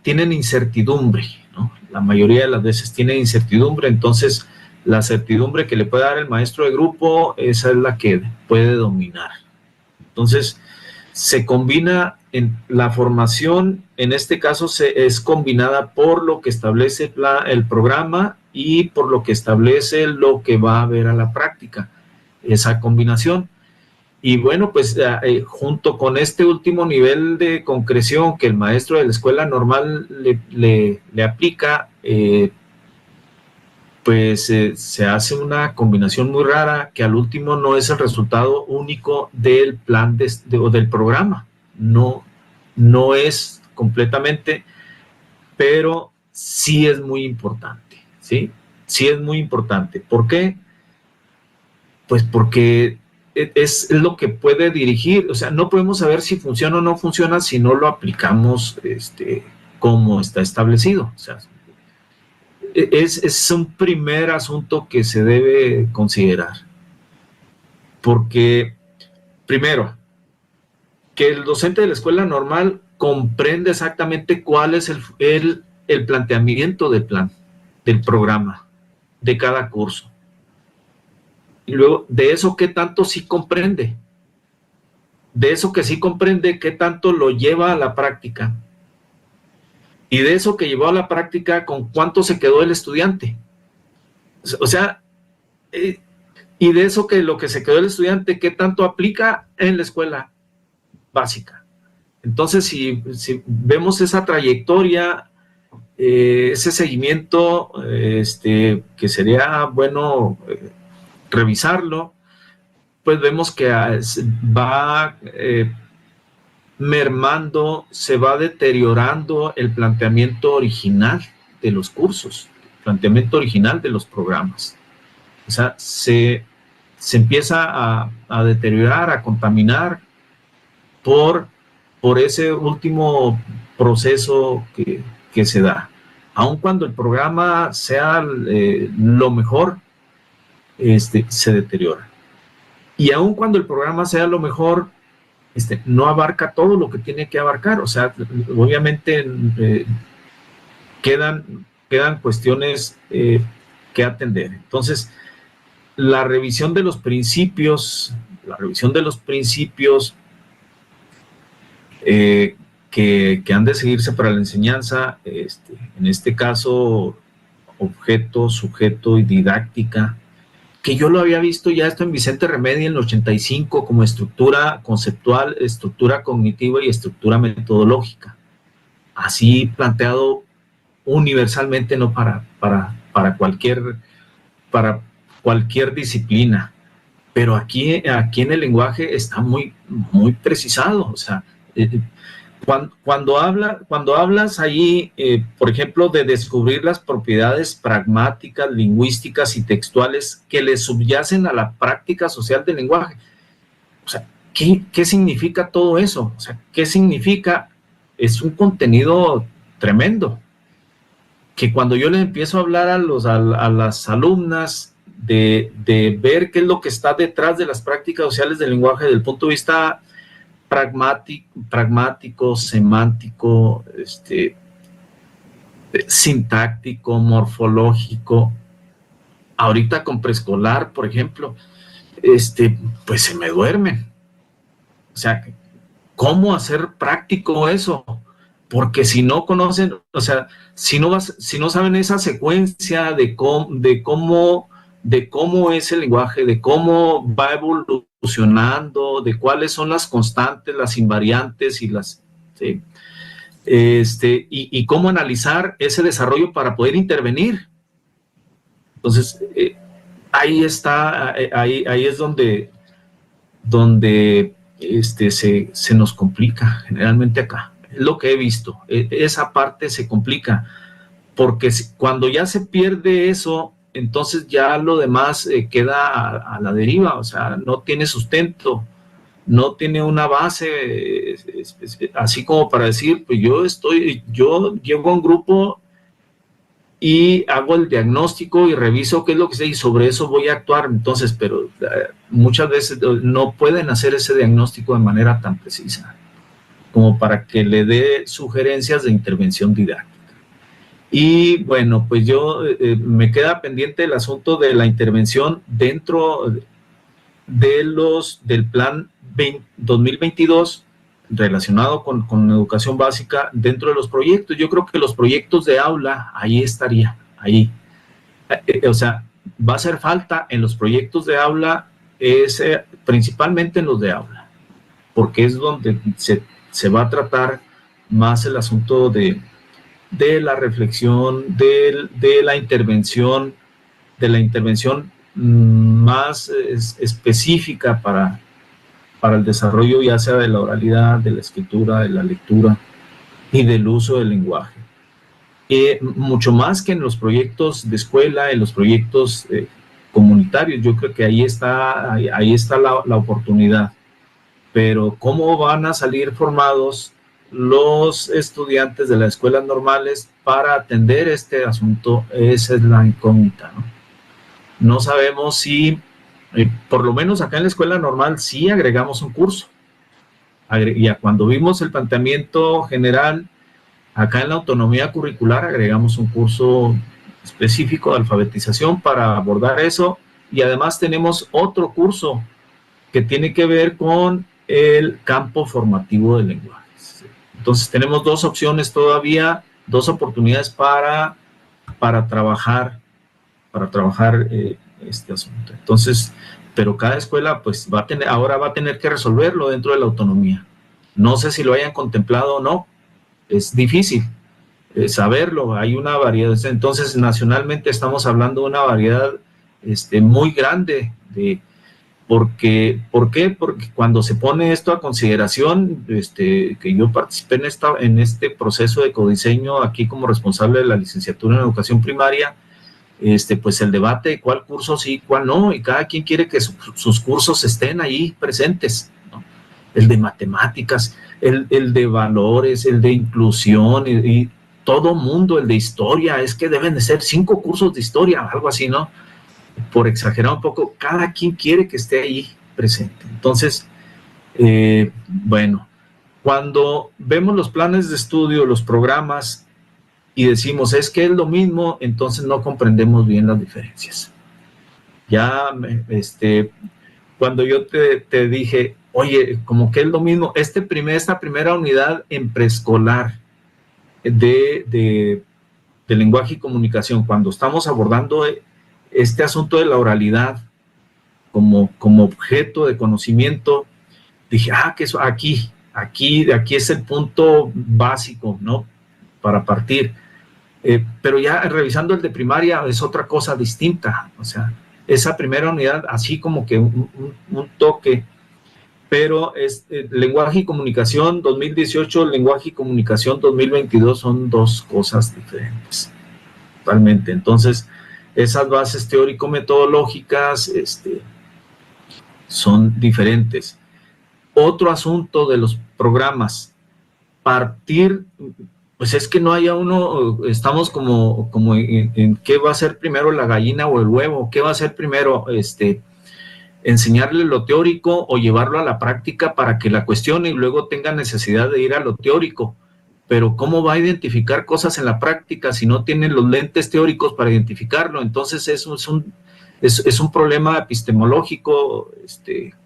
tienen incertidumbre, ¿no? La mayoría de las veces tienen incertidumbre, entonces la certidumbre que le puede dar el maestro de grupo, esa es la que puede dominar. Entonces se combina en la formación, en este caso es combinada por lo que establece el programa y por lo que establece lo que va a haber a la práctica, esa combinación. Y bueno, pues junto con este último nivel de concreción que el maestro de la escuela normal le aplica, se hace una combinación muy rara que al último no es el resultado único del plan o del programa. No es completamente, pero sí es muy importante, ¿sí? Sí es muy importante. ¿Por qué? Pues porque es lo que puede dirigir, o sea, no podemos saber si funciona o no funciona si no lo aplicamos como está establecido. O sea, es un primer asunto que se debe considerar. Porque, primero, que el docente de la escuela normal comprende exactamente cuál es el planteamiento del plan, del programa, de cada curso. Y luego, de eso, ¿qué tanto sí comprende? De eso que sí comprende, ¿qué tanto lo lleva a la práctica? Y de eso que llevó a la práctica, ¿con cuánto se quedó el estudiante? O sea, y de eso que lo que se quedó el estudiante, ¿qué tanto aplica en la escuela básica? Entonces, si vemos esa trayectoria, ese seguimiento, que sería bueno revisarlo, pues vemos que va mermando, se va deteriorando el planteamiento original de los cursos, el planteamiento original de los programas. O sea, se empieza a deteriorar, a contaminar por ese último proceso que se da. Aun cuando el programa sea lo mejor, se deteriora. Y aun cuando el programa sea lo mejor, no abarca todo lo que tiene que abarcar. O sea, obviamente quedan cuestiones que atender. Entonces, la revisión de los principios que han de seguirse para la enseñanza, en este caso, objeto, sujeto y didáctica, que yo lo había visto ya esto en Vicente Remedi en el 85 como estructura conceptual, estructura cognitiva y estructura metodológica. Así planteado universalmente, no para cualquier disciplina. Pero aquí en el lenguaje está muy, muy precisado. O sea, Cuando hablas ahí, por ejemplo, de descubrir las propiedades pragmáticas, lingüísticas y textuales que le subyacen a la práctica social del lenguaje, o sea, ¿qué significa todo eso? O sea, ¿qué significa? Es un contenido tremendo, que cuando yo les empiezo a hablar a las alumnas de ver qué es lo que está detrás de las prácticas sociales del lenguaje desde el punto de vista pragmático, semántico, sintáctico, morfológico. Ahorita con preescolar, por ejemplo, pues se me duermen. O sea, ¿cómo hacer práctico eso? Porque si no conocen, o sea, si no saben esa secuencia de cómo es el lenguaje, de cómo va evolucionando, de cuáles son las constantes, las invariantes y ¿sí? Y cómo analizar ese desarrollo para poder intervenir. Entonces, ahí es donde se nos complica generalmente acá. Es lo que he visto. Esa parte se complica, porque cuando ya se pierde eso, entonces ya lo demás queda a la deriva, o sea, no tiene sustento, no tiene una base, así como para decir, pues yo llego a un grupo y hago el diagnóstico y reviso qué es lo que sé y sobre eso voy a actuar. Entonces, pero muchas veces no pueden hacer ese diagnóstico de manera tan precisa como para que le dé sugerencias de intervención didáctica. Y bueno, pues yo me queda pendiente el asunto de la intervención dentro del plan 2022 relacionado con educación básica dentro de los proyectos. Yo creo que los proyectos de aula, ahí estaría, ahí. O sea, va a hacer falta en los proyectos de aula, principalmente en los de aula, porque es donde se va a tratar más el asunto de la reflexión, de la intervención más específica para el desarrollo ya sea de la oralidad, de la escritura, de la lectura y del uso del lenguaje. Mucho más que en los proyectos de escuela, en los proyectos comunitarios. Yo creo que ahí está la oportunidad. Pero ¿cómo van a salir formados los estudiantes de las escuelas normales para atender este asunto? Esa es la incógnita, ¿no? No sabemos si, por lo menos acá en la escuela normal, sí agregamos un curso. Ya cuando vimos el planteamiento general, acá en la autonomía curricular agregamos un curso específico de alfabetización para abordar eso, y además tenemos otro curso que tiene que ver con el campo formativo del lenguaje. Entonces tenemos dos opciones todavía, dos oportunidades para trabajar este asunto. Entonces, pero cada escuela pues ahora va a tener que resolverlo dentro de la autonomía. No sé si lo hayan contemplado o no, es difícil saberlo, hay una variedad. Entonces, nacionalmente estamos hablando de una variedad muy grande ¿por qué? Porque cuando se pone esto a consideración, que yo participé en este proceso de codiseño aquí como responsable de la licenciatura en educación primaria, pues el debate de cuál curso sí, cuál no, y cada quien quiere que sus cursos estén ahí presentes, ¿no? El de matemáticas, el de valores, el de inclusión, y todo mundo, el de historia, es que deben de ser 5 cursos de historia, algo así, ¿no? Por exagerar un poco, cada quien quiere que esté ahí presente. Entonces, bueno, cuando vemos los planes de estudio, los programas, y decimos, es que es lo mismo, entonces no comprendemos bien las diferencias. Ya, cuando yo te dije, oye, como que es lo mismo, esta primera unidad en preescolar de lenguaje y comunicación, cuando estamos abordando este asunto de la oralidad como objeto de conocimiento, dije, que eso aquí es el punto básico, ¿no? Para partir. Pero ya revisando el de primaria es otra cosa distinta, o sea, esa primera unidad, así como que un toque pero lenguaje y comunicación 2018, lenguaje y comunicación 2022 son dos cosas diferentes, totalmente. Entonces, esas bases teórico-metodológicas son diferentes. Otro asunto de los programas, pues es que no haya uno, estamos como en qué va a ser primero, la gallina o el huevo, qué va a ser primero, enseñarle lo teórico o llevarlo a la práctica para que la cuestione y luego tenga necesidad de ir a lo teórico. Pero ¿cómo va a identificar cosas en la práctica si no tiene los lentes teóricos para identificarlo? Entonces eso es un problema epistemológico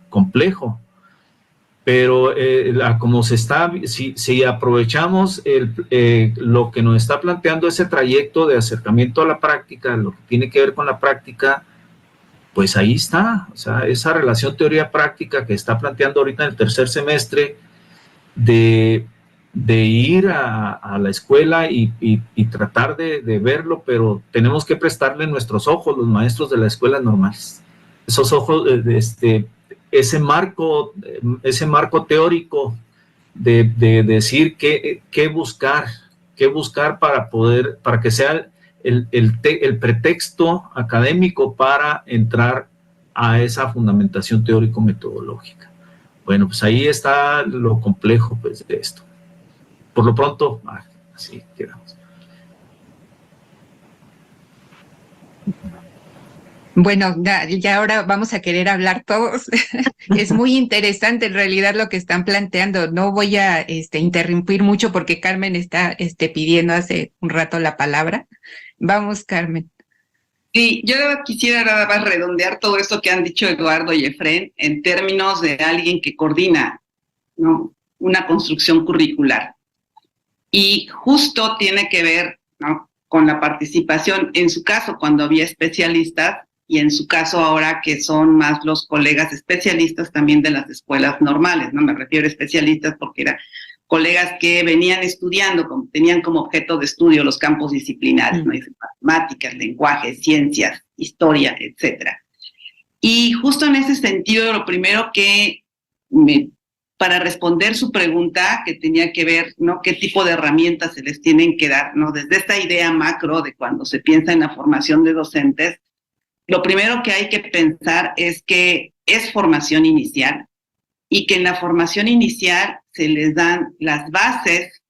complejo. Pero como se está, si aprovechamos lo que nos está planteando ese trayecto de acercamiento a la práctica, lo que tiene que ver con la práctica, pues ahí está, o sea, esa relación teoría-práctica que está planteando ahorita en el tercer semestre de ir a la escuela y tratar de verlo, pero tenemos que prestarle nuestros ojos, los maestros de las escuelas normales, esos ojos, ese marco teórico de decir qué buscar para que sea el pretexto académico para entrar a esa fundamentación teórico-metodológica. Bueno, pues ahí está lo complejo, pues, de esto. Por lo pronto, así quedamos. Bueno, ya ahora vamos a querer hablar todos. Es muy interesante en realidad lo que están planteando. No voy a interrumpir mucho porque Carmen está pidiendo hace un rato la palabra. Vamos, Carmen. Sí, yo quisiera nada más redondear todo esto que han dicho Eduardo y Efrén en términos de alguien que coordina, ¿no?, una construcción curricular. Y justo tiene que ver, ¿no?, con la participación, en su caso cuando había especialistas, y en su caso ahora que son más los colegas especialistas también de las escuelas normales, no me refiero a especialistas porque eran colegas que venían estudiando, tenían como objeto de estudio los campos disciplinares, ¿no?, matemáticas, lenguaje, ciencias, historia, etcétera. Y justo en ese sentido, lo primero que para responder su pregunta, que tenía que ver, ¿no?, qué tipo de herramientas se les tienen que dar, ¿no?, desde esta idea macro de cuando se piensa en la formación de docentes, lo primero que hay que pensar es que es formación inicial y que en la formación inicial se les dan las bases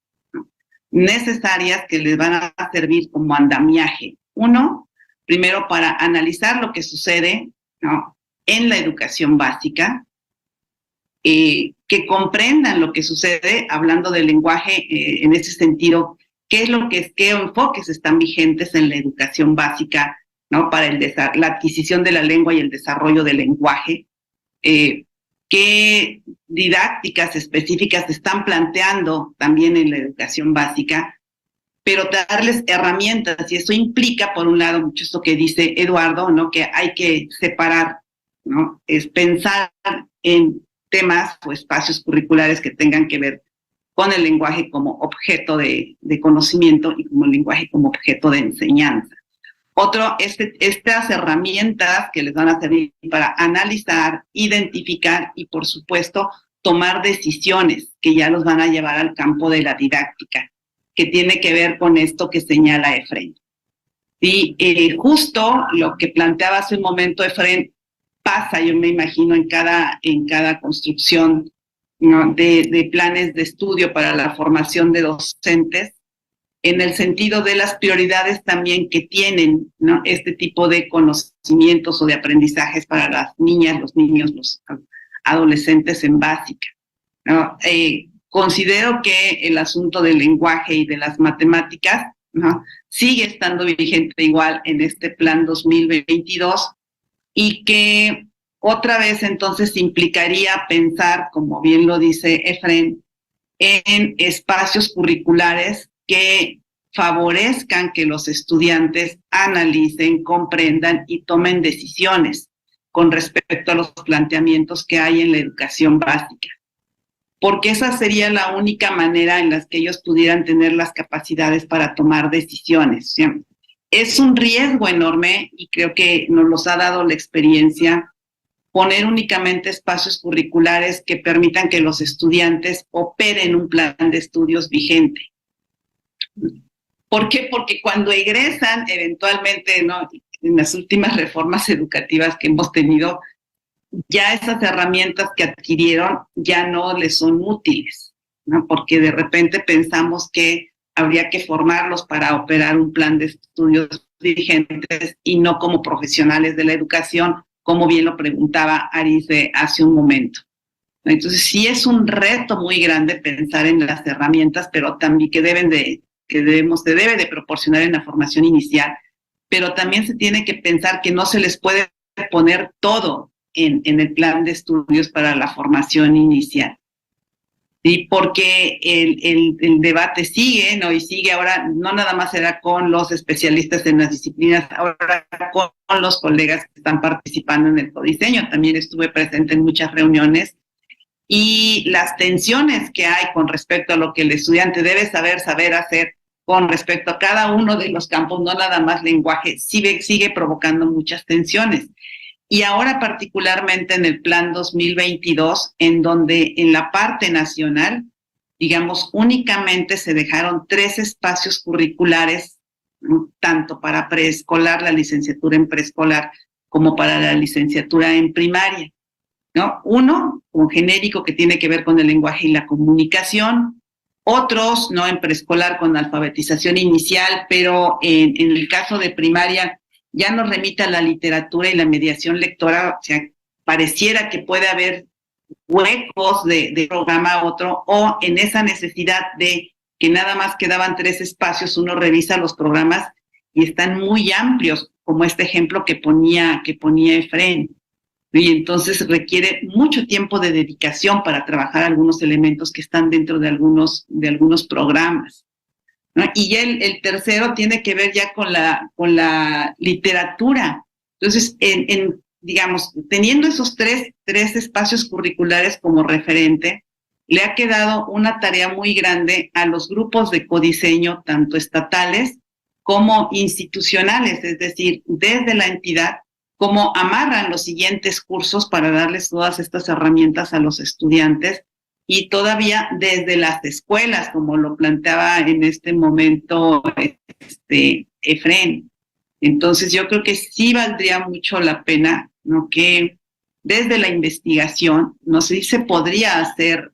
necesarias que les van a servir como andamiaje. Uno, primero para analizar lo que sucede, ¿no?, en la educación básica, que comprendan lo que sucede, hablando del lenguaje en ese sentido, qué enfoques están vigentes en la educación básica, ¿no?, para la adquisición de la lengua y el desarrollo del lenguaje, qué didácticas específicas se están planteando también en la educación básica, pero darles herramientas, y eso implica, por un lado, mucho esto que dice Eduardo, ¿no?, que hay que separar, ¿no?, es pensar en temas o espacios curriculares que tengan que ver con el lenguaje como objeto de conocimiento y como el lenguaje como objeto de enseñanza. Otro, estas herramientas que les van a servir para analizar, identificar y, por supuesto, tomar decisiones que ya los van a llevar al campo de la didáctica, que tiene que ver con esto que señala Efrén. Sí, justo lo que planteaba hace un momento Efrén pasa, yo me imagino, en cada construcción, ¿no?, de planes de estudio para la formación de docentes, en el sentido de las prioridades también que tienen, ¿no?, este tipo de conocimientos o de aprendizajes para las niñas, los niños, los adolescentes en básica, ¿no? Considero que el asunto del lenguaje y de las matemáticas, ¿no?, sigue estando vigente igual en este plan 2022 y que otra vez entonces implicaría pensar, como bien lo dice Efrén, en espacios curriculares que favorezcan que los estudiantes analicen, comprendan y tomen decisiones con respecto a los planteamientos que hay en la educación básica. Porque esa sería la única manera en la que ellos pudieran tener las capacidades para tomar decisiones, ¿sí? Es un riesgo enorme y creo que nos los ha dado la experiencia poner únicamente espacios curriculares que permitan que los estudiantes operen un plan de estudios vigente. ¿Por qué? Porque cuando egresan, eventualmente, ¿no?, en las últimas reformas educativas que hemos tenido, ya esas herramientas que adquirieron ya no les son útiles, ¿no? Porque de repente pensamos que habría que formarlos para operar un plan de estudios vigentes y no como profesionales de la educación, como bien lo preguntaba Arisbe hace un momento. Entonces sí es un reto muy grande pensar en las herramientas, pero también que se debe de proporcionar en la formación inicial, pero también se tiene que pensar que no se les puede poner todo en el plan de estudios para la formación inicial. ¿Sí? Porque el debate sigue, ¿no? Y sigue ahora, no nada más será con los especialistas en las disciplinas, ahora con los colegas que están participando en el codiseño. También estuve presente en muchas reuniones, y las tensiones que hay con respecto a lo que el estudiante debe saber hacer con respecto a cada uno de los campos, no nada más lenguaje, sigue provocando muchas tensiones. Y ahora particularmente en el Plan 2022, en donde en la parte nacional, digamos, únicamente se dejaron 3 espacios curriculares, ¿no?, tanto para preescolar, la licenciatura en preescolar, como para la licenciatura en primaria, ¿no? Uno, un genérico que tiene que ver con el lenguaje y la comunicación, otros, ¿no?, en preescolar con alfabetización inicial, pero en el caso de primaria, ya nos remite a la literatura y la mediación lectora. O sea, pareciera que puede haber huecos de programa a otro, o en esa necesidad de que nada más quedaban 3 espacios, uno revisa los programas y están muy amplios, como este ejemplo que ponía Efren. Y entonces requiere mucho tiempo de dedicación para trabajar algunos elementos que están dentro de algunos programas, ¿no? Y ya el tercero tiene que ver ya con la literatura. Entonces, digamos, teniendo esos tres espacios curriculares como referente, le ha quedado una tarea muy grande a los grupos de codiseño, tanto estatales como institucionales, es decir, desde la entidad, cómo amarran los siguientes cursos para darles todas estas herramientas a los estudiantes, y todavía desde las escuelas, como lo planteaba en este momento Efren. Entonces yo creo que sí valdría mucho la pena, ¿no?, que desde la investigación, no sé si se podría hacer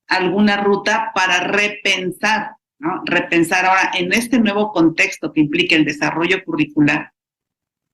alguna ruta para repensar, ¿no?, repensar ahora en este nuevo contexto que implica el desarrollo curricular,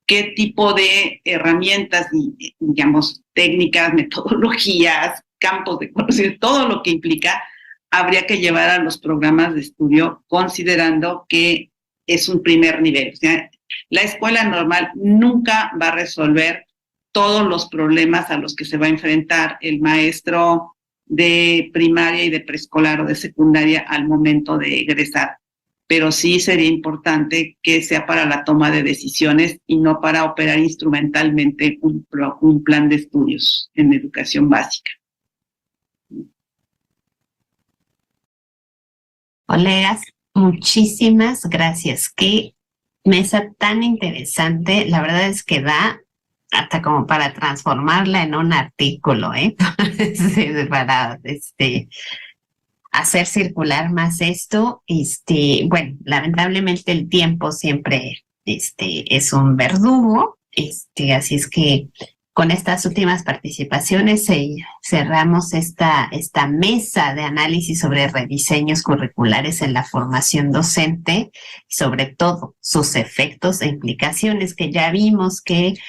qué tipo de herramientas y, digamos, técnicas, metodologías, campos de conocimiento, todo lo que implica, habría que llevar a los programas de estudio, considerando que es un primer nivel. O sea, la escuela normal nunca va a resolver todos los problemas a los que se va a enfrentar el maestro de primaria y de preescolar o de secundaria al momento de egresar. Pero sí sería importante que sea para la toma de decisiones y no para operar instrumentalmente un plan de estudios en educación básica. Colegas, muchísimas gracias. Qué mesa tan interesante. La verdad es que da hasta como para transformarla en un artículo, para hacer circular más esto. Bueno, lamentablemente el tiempo siempre es un verdugo, así es que con estas últimas participaciones cerramos esta mesa de análisis sobre rediseños curriculares en la formación docente, y sobre todo sus efectos e implicaciones, que ya vimos que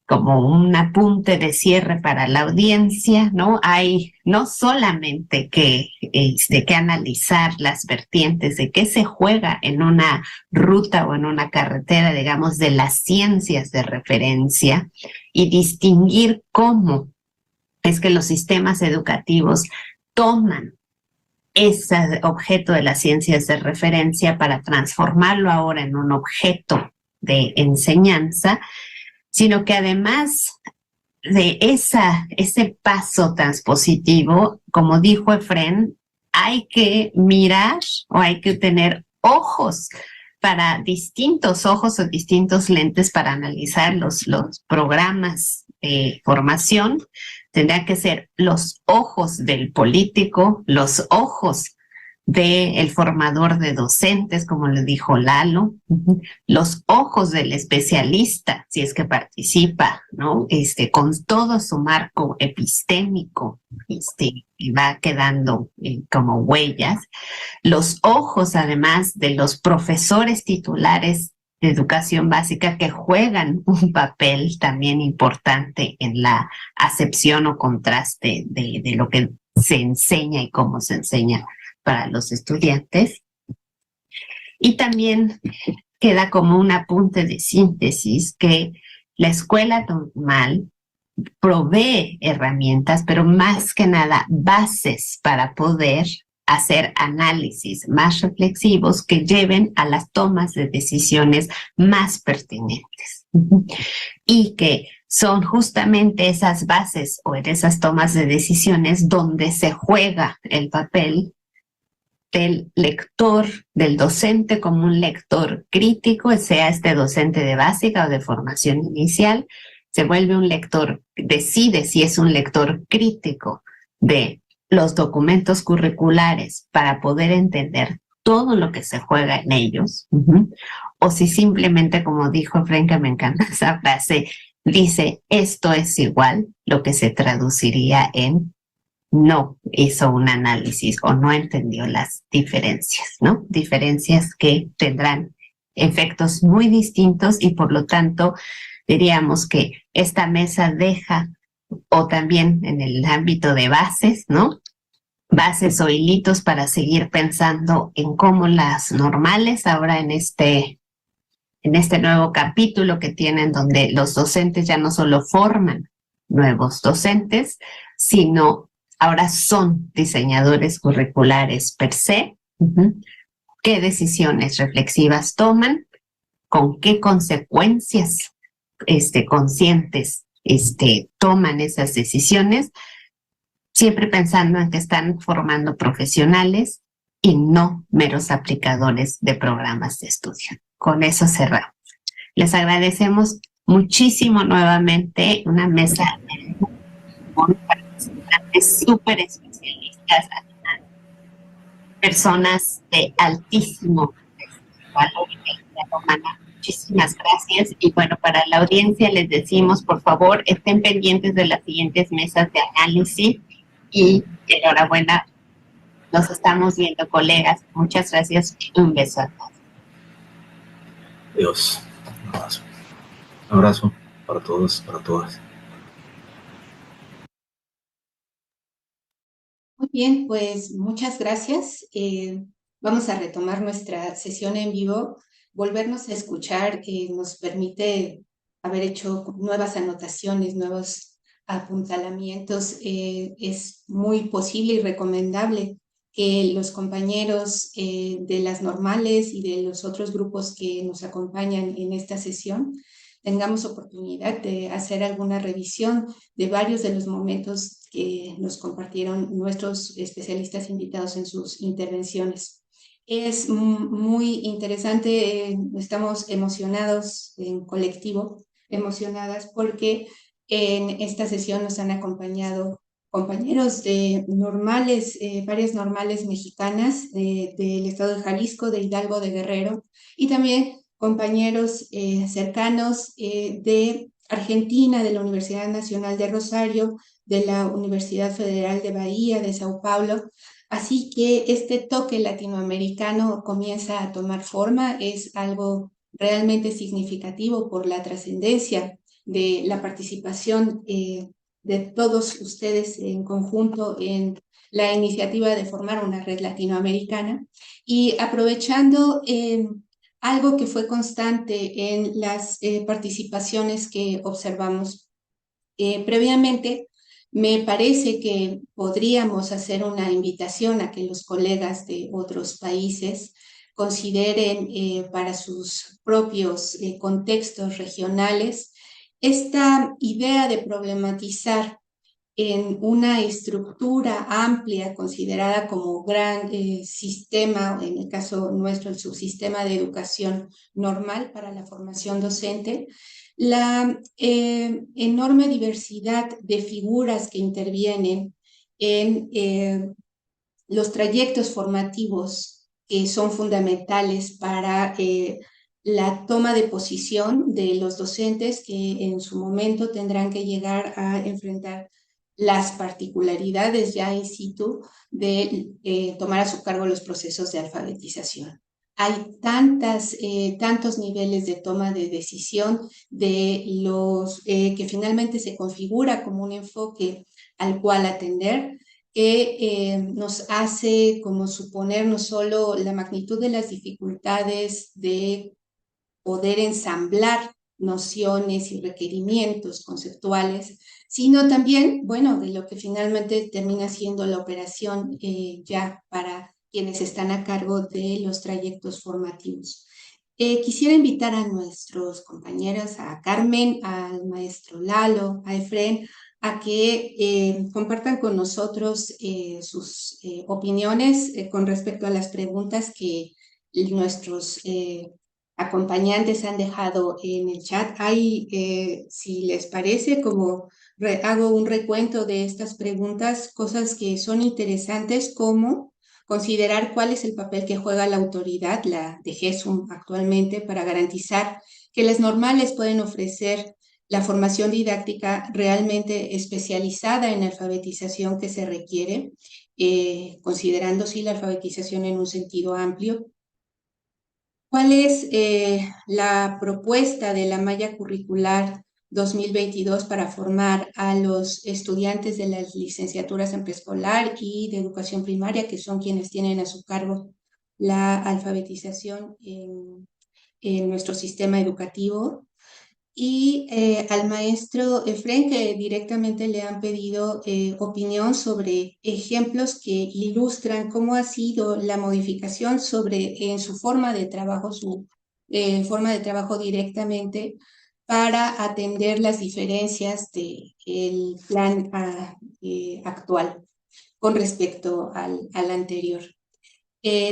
como un apunte de cierre para la audiencia, ¿no? Hay no solamente que analizar las vertientes de qué se juega en una ruta o en una carretera, digamos, de las ciencias de referencia, y distinguir cómo es que los sistemas educativos toman ese objeto de las ciencias de referencia para transformarlo ahora en un objeto de enseñanza, sino que además de ese paso transpositivo, como dijo Efren, hay que mirar o hay que tener ojos para distintos ojos o distintos lentes para analizar los programas de formación. Tendrá que ser los ojos del político, los ojos del formador de docentes, como le dijo Lalo, los ojos del especialista, si es que participa, ¿no? Con todo su marco epistémico, y va quedando como huellas, los ojos además de los profesores titulares de educación básica que juegan un papel también importante en la acepción o contraste de lo que se enseña y cómo se enseña para los estudiantes. Y también queda como un apunte de síntesis que la escuela normal provee herramientas, pero más que nada bases para poder hacer análisis más reflexivos que lleven a las tomas de decisiones más pertinentes. Y que son justamente esas bases o en esas tomas de decisiones donde se juega el papel del lector, del docente como un lector crítico, sea este docente de básica o de formación inicial, se vuelve un lector, decide si es un lector crítico de los documentos curriculares para poder entender todo lo que se juega en ellos, o si simplemente, como dijo Frenka, me encanta esa frase, dice, esto es igual, lo que se traduciría en no hizo un análisis o no entendió las diferencias, ¿no? Diferencias que tendrán efectos muy distintos y por lo tanto diríamos que esta mesa deja, o también en el ámbito de bases, ¿no? Bases o hilitos para seguir pensando en cómo las normales ahora en este nuevo capítulo que tienen donde los docentes ya no solo forman nuevos docentes, sino ahora son diseñadores curriculares per se. ¿Qué decisiones reflexivas toman? ¿Con qué consecuencias conscientes toman esas decisiones? Siempre pensando en que están formando profesionales y no meros aplicadores de programas de estudio. Con eso cerramos. Les agradecemos muchísimo nuevamente una mesa con participantes súper especialistas, personas de altísimo valor y calidad humana. Muchísimas gracias. Y bueno, para la audiencia les decimos, por favor, estén pendientes de las siguientes mesas de análisis y enhorabuena. Nos estamos viendo, colegas. Muchas gracias y un beso a todos. Adiós. Un abrazo. Un abrazo para todos, para todas. Muy bien, pues muchas gracias. Vamos a retomar nuestra sesión en vivo. Volvernos a escuchar nos permite haber hecho nuevas anotaciones, nuevos apuntalamientos. Es muy posible y recomendable que los compañeros de las normales y de los otros grupos que nos acompañan en esta sesión tengamos oportunidad de hacer alguna revisión de varios de los momentos que nos compartieron nuestros especialistas invitados en sus intervenciones. Es muy interesante, estamos emocionados en colectivo, emocionadas porque en esta sesión nos han acompañado compañeros de normales, varias normales mexicanas del estado de Jalisco, de Hidalgo, de Guerrero, y también compañeros cercanos de Argentina, de la Universidad Nacional de Rosario, de la Universidad Federal de Bahía, de Sao Paulo. Así que este toque latinoamericano comienza a tomar forma, es algo realmente significativo por la trascendencia de la participación de todos ustedes en conjunto en la iniciativa de formar una red latinoamericana. Y aprovechando algo que fue constante en las participaciones que observamos previamente, me parece que podríamos hacer una invitación a que los colegas de otros países consideren para sus propios contextos regionales esta idea de problematizar en una estructura amplia considerada como gran sistema, en el caso nuestro, el subsistema de educación normal para la formación docente, la enorme diversidad de figuras que intervienen en los trayectos formativos que son fundamentales para la toma de posición de los docentes que en su momento tendrán que llegar a enfrentar las particularidades ya in situ de tomar a su cargo los procesos de alfabetización. Hay tantos niveles de toma de decisión de los que finalmente se configura como un enfoque al cual atender, que nos hace como suponer no solo la magnitud de las dificultades de poder ensamblar nociones y requerimientos conceptuales, sino también, bueno, de lo que finalmente termina siendo la operación ya para quienes están a cargo de los trayectos formativos. Quisiera invitar a nuestros compañeros, a Carmen, al maestro Lalo, a Efren, a que compartan con nosotros sus opiniones con respecto a las preguntas que nuestros acompañantes han dejado en el chat. Hay, si les parece, como hago un recuento de estas preguntas, cosas que son interesantes como considerar cuál es el papel que juega la autoridad, la de GESUM actualmente, para garantizar que las normales pueden ofrecer la formación didáctica realmente especializada en alfabetización que se requiere, considerando sí la alfabetización en un sentido amplio. ¿Cuál es la propuesta de la malla curricular 2022 para formar a los estudiantes de las licenciaturas en preescolar y de educación primaria, que son quienes tienen a su cargo la alfabetización en nuestro sistema educativo? Y al maestro Efren, que directamente le han pedido opinión sobre ejemplos que ilustran cómo ha sido la modificación en su forma de trabajo, su forma de trabajo directamente para atender las diferencias del plan actual con respecto al anterior.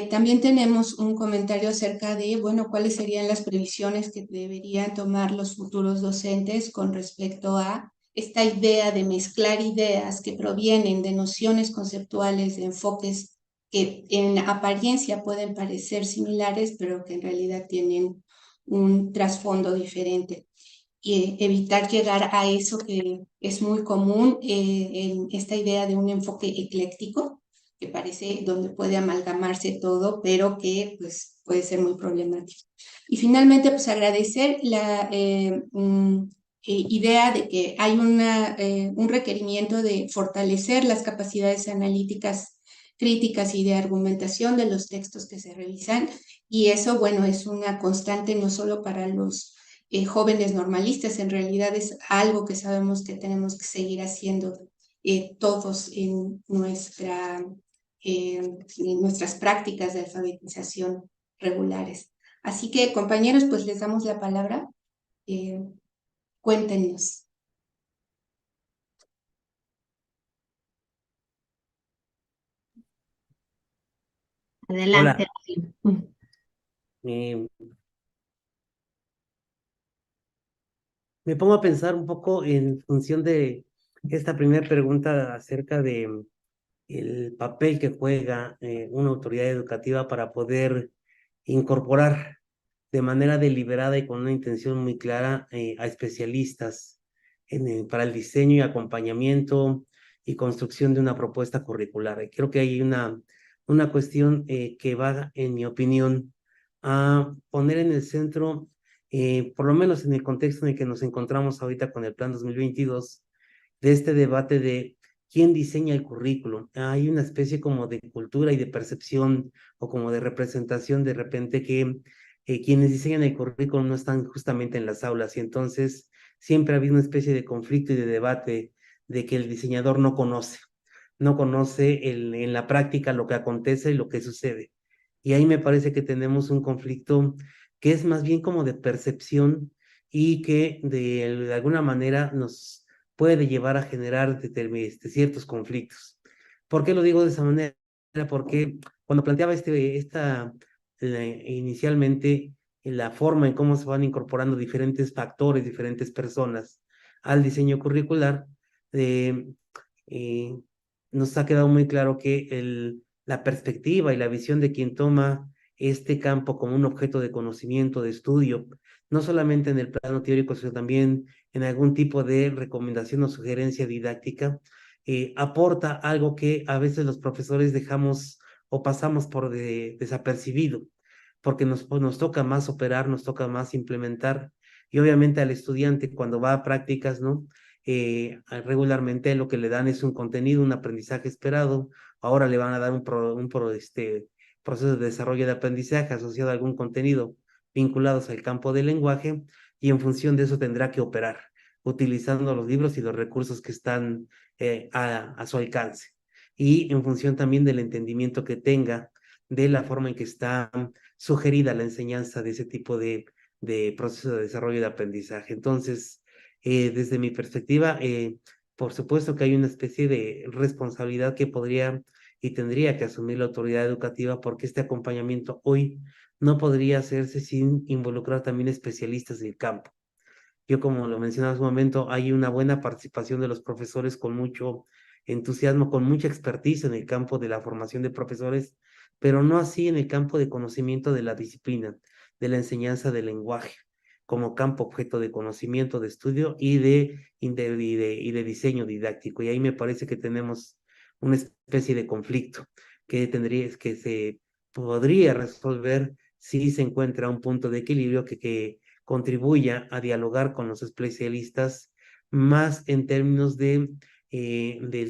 También tenemos un comentario acerca de, bueno, cuáles serían las previsiones que deberían tomar los futuros docentes con respecto a esta idea de mezclar ideas que provienen de nociones conceptuales, de enfoques que en apariencia pueden parecer similares, pero que en realidad tienen un trasfondo diferente. Y evitar llegar a eso que es muy común en esta idea de un enfoque ecléctico, que parece donde puede amalgamarse todo, pero que pues, puede ser muy problemático. Y finalmente, pues agradecer la idea de que hay un requerimiento de fortalecer las capacidades analíticas críticas y de argumentación de los textos que se revisan, y eso, bueno, es una constante no solo para los jóvenes normalistas, en realidad es algo que sabemos que tenemos que seguir haciendo todos en nuestras prácticas de alfabetización regulares. Así que, compañeros, pues les damos la palabra. Cuéntenos. Adelante. Me pongo a pensar un poco en función de esta primera pregunta acerca de el papel que juega una autoridad educativa para poder incorporar de manera deliberada y con una intención muy clara a especialistas para el diseño y acompañamiento y construcción de una propuesta curricular. Creo que hay una cuestión que va, en mi opinión, a poner en el centro, por lo menos en el contexto en el que nos encontramos ahorita con el Plan 2022, de este debate de quién diseña el currículum. Hay una especie como de cultura y de percepción o como de representación de repente que quienes diseñan el currículum no están justamente en las aulas, y entonces siempre ha habido una especie de conflicto y de debate de que el diseñador no conoce en la práctica lo que acontece y lo que sucede. Y ahí me parece que tenemos un conflicto que es más bien como de percepción y que de alguna manera nos puede llevar a generar ciertos conflictos. ¿Por qué lo digo de esa manera? Porque cuando planteaba inicialmente la forma en cómo se van incorporando diferentes factores, diferentes personas al diseño curricular, eh, eh, nos ha quedado muy claro que la perspectiva y la visión de quien toma este campo como un objeto de conocimiento, de estudio, no solamente en el plano teórico, sino también en algún tipo de recomendación o sugerencia didáctica, aporta algo que a veces los profesores dejamos o pasamos por desapercibido, porque nos toca más operar, nos toca más implementar, y obviamente al estudiante cuando va a prácticas, ¿no? Regularmente lo que le dan es un contenido, un aprendizaje esperado. Ahora le van a dar proceso de desarrollo de aprendizaje asociado a algún contenido vinculados al campo del lenguaje, y en función de eso tendrá que operar, utilizando los libros y los recursos que están a su alcance, y en función también del entendimiento que tenga de la forma en que está sugerida la enseñanza de ese tipo de proceso de desarrollo de aprendizaje. Entonces, desde mi perspectiva, por supuesto que hay una especie de responsabilidad que podría y tendría que asumir la autoridad educativa, porque este acompañamiento hoy no podría hacerse sin involucrar también especialistas del campo. Yo, como lo mencionaba hace un momento, hay una buena participación de los profesores con mucho entusiasmo, con mucha expertise en el campo de la formación de profesores, pero no así en el campo de conocimiento de la disciplina, de la enseñanza del lenguaje, como campo objeto de conocimiento, de estudio y de diseño didáctico. Y ahí me parece que tenemos una especie de conflicto que se podría resolver si se encuentra un punto de equilibrio que contribuya a dialogar con los especialistas más en términos del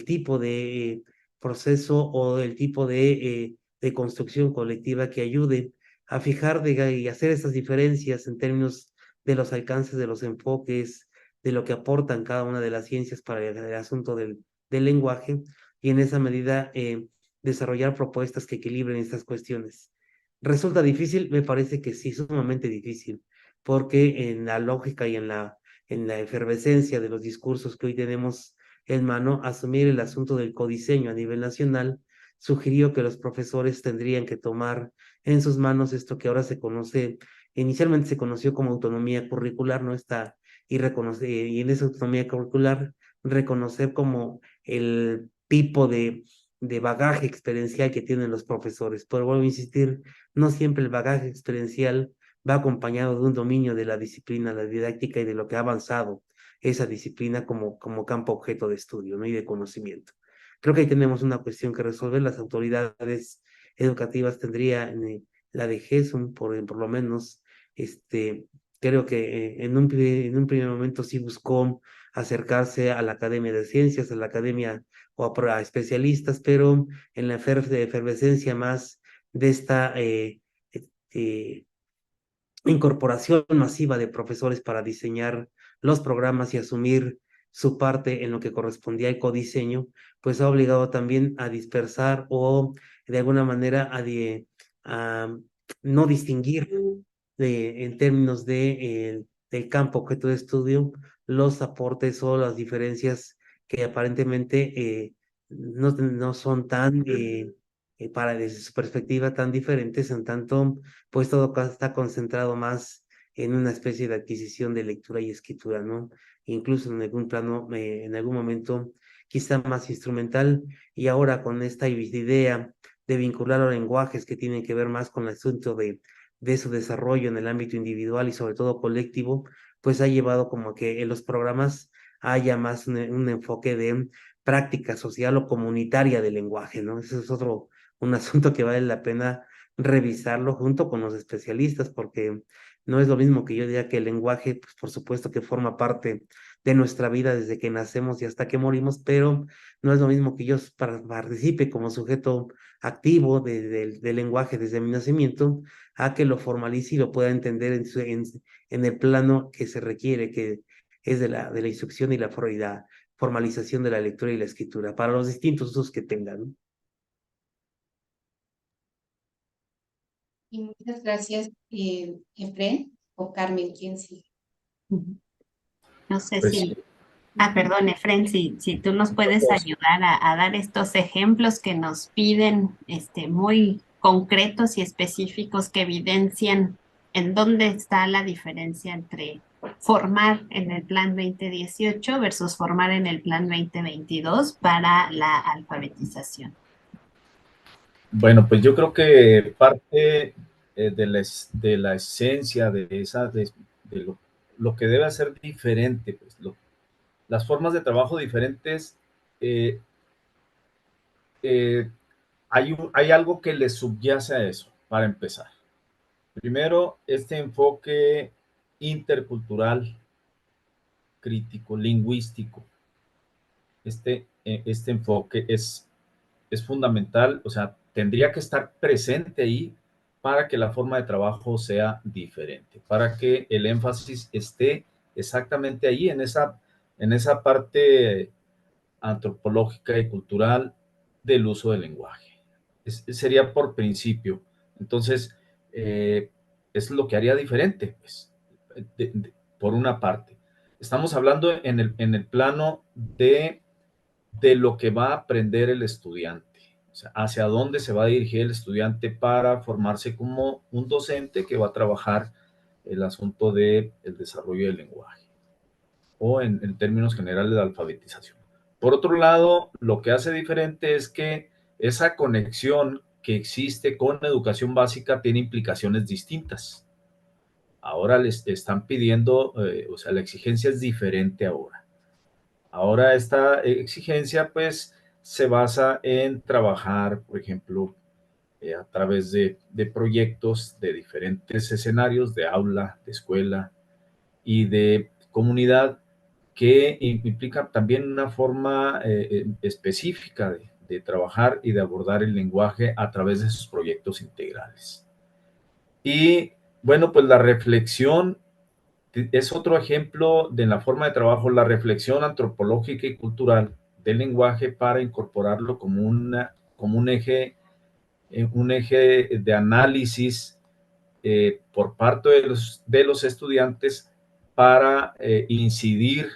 tipo de proceso o del tipo de construcción colectiva que ayude a fijar y hacer esas diferencias en términos de los alcances, de los enfoques, de lo que aportan cada una de las ciencias para el asunto del lenguaje, y en esa medida desarrollar propuestas que equilibren estas cuestiones. ¿Resulta difícil? Me parece que sí, sumamente difícil, porque en la lógica y en la efervescencia de los discursos que hoy tenemos en mano, asumir el asunto del codiseño a nivel nacional sugirió que los profesores tendrían que tomar en sus manos esto que ahora se conoce, inicialmente se conoció como autonomía curricular, ¿no? Y en esa autonomía curricular reconocer como el tipo de bagaje experiencial que tienen los profesores. Pero vuelvo a insistir, no siempre el bagaje experiencial va acompañado de un dominio de la disciplina, la didáctica y de lo que ha avanzado esa disciplina como campo objeto de estudio, ¿no? Y de conocimiento. Creo que ahí tenemos una cuestión que resolver. Las autoridades educativas tendrían, la de GESUM, por lo menos, creo que en un primer momento sí buscó acercarse a la Academia de Ciencias, a la Academia o a especialistas, pero en la efervescencia más de esta eh, incorporación masiva de profesores para diseñar los programas y asumir su parte en lo que correspondía al codiseño, pues ha obligado también a dispersar o de alguna manera a no distinguir en términos del campo objeto de estudio los aportes o las diferencias que aparentemente no son tan, desde su perspectiva, tan diferentes, en tanto pues todo está concentrado más en una especie de adquisición de lectura y escritura, ¿no? Incluso en algún plano, en algún momento, quizá más instrumental, y ahora con esta idea de vincular los lenguajes que tienen que ver más con el asunto de su desarrollo en el ámbito individual y sobre todo colectivo, pues ha llevado como que en los programas haya más un enfoque de práctica social o comunitaria del lenguaje, ¿no? Ese es un asunto que vale la pena revisarlo junto con los especialistas, porque no es lo mismo que yo diga que el lenguaje, pues por supuesto que forma parte de nuestra vida desde que nacemos y hasta que morimos, pero no es lo mismo que yo participe como sujeto activo del lenguaje desde mi nacimiento, a que lo formalice y lo pueda entender en el plano que se requiere, que es de la instrucción y la formalización de la lectura y la escritura, para los distintos usos que tengan, ¿no? Y muchas gracias, Efren o Carmen, quien sí. No sé Pues si sí. Perdón, Efren, si tú nos puedes ayudar a dar estos ejemplos que nos piden, muy concretos y específicos que evidencian en dónde está la diferencia entre formar en el plan 2018 versus formar en el plan 2022 para la alfabetización. Bueno, pues yo creo que parte de la esencia de lo que debe ser diferente, pues, las formas de trabajo diferentes, eh, hay algo que le subyace a eso, para empezar. Primero, este enfoque intercultural, crítico, lingüístico. Este enfoque es fundamental, o sea, tendría que estar presente ahí para que la forma de trabajo sea diferente, para que el énfasis esté exactamente ahí, en esa parte antropológica y cultural del uso del lenguaje. Sería por principio. Entonces, es lo que haría diferente, pues, por una parte. Estamos hablando en el plano de lo que va a aprender el estudiante, o sea, hacia dónde se va a dirigir el estudiante para formarse como un docente que va a trabajar el asunto del desarrollo del lenguaje, o en términos generales de alfabetización. Por otro lado, lo que hace diferente es que esa conexión que existe con la educación básica tiene implicaciones distintas. Ahora les están pidiendo, o sea, la exigencia es diferente ahora. Ahora esta exigencia pues se basa en trabajar, por ejemplo, a través de proyectos de diferentes escenarios, de aula, de escuela y de comunidad, que implica también una forma específica de trabajar y de abordar el lenguaje a través de sus proyectos integrales. Y bueno, pues la reflexión es otro ejemplo de la forma de trabajo, la reflexión antropológica y cultural del lenguaje para incorporarlo como un eje de análisis por parte de los estudiantes para incidir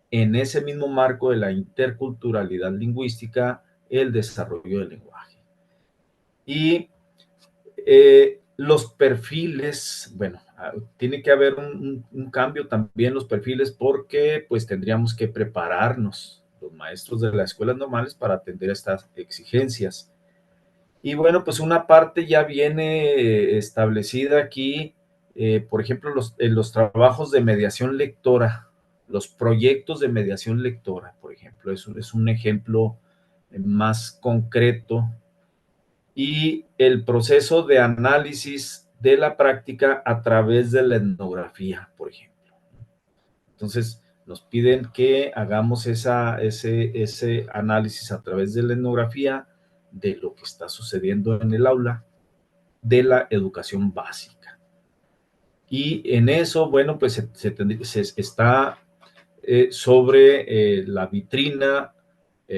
en ese mismo marco de la interculturalidad lingüística, el desarrollo del lenguaje. Y los perfiles, bueno, tiene que haber un cambio también en los perfiles, porque pues tendríamos que prepararnos los maestros de las escuelas normales para atender estas exigencias. Y bueno, pues una parte ya viene establecida aquí, por ejemplo, los trabajos de mediación lectora, los proyectos de mediación lectora, por ejemplo, es un ejemplo más concreto, y el proceso de análisis de la práctica a través de la etnografía, por ejemplo. Entonces, nos piden que hagamos ese análisis a través de la etnografía de lo que está sucediendo en el aula de la educación básica. Y en eso, bueno, pues se está sobre la vitrina,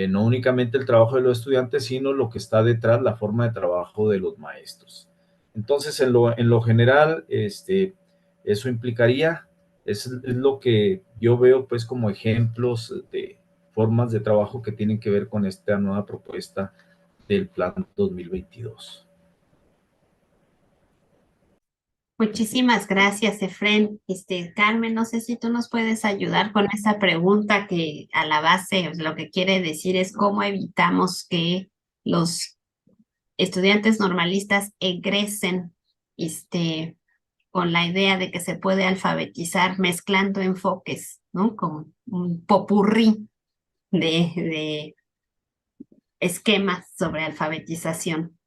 no únicamente el trabajo de los estudiantes, sino lo que está detrás, la forma de trabajo de los maestros. Entonces, en lo general, eso implicaría, es lo que yo veo pues como ejemplos de formas de trabajo que tienen que ver con esta nueva propuesta del Plan 2022. Muchísimas gracias, Efren. Carmen, no sé si tú nos puedes ayudar con esa pregunta que a la base lo que quiere decir es cómo evitamos que los estudiantes normalistas egresen con la idea de que se puede alfabetizar mezclando enfoques, ¿no? Como un popurrí de esquemas sobre alfabetización.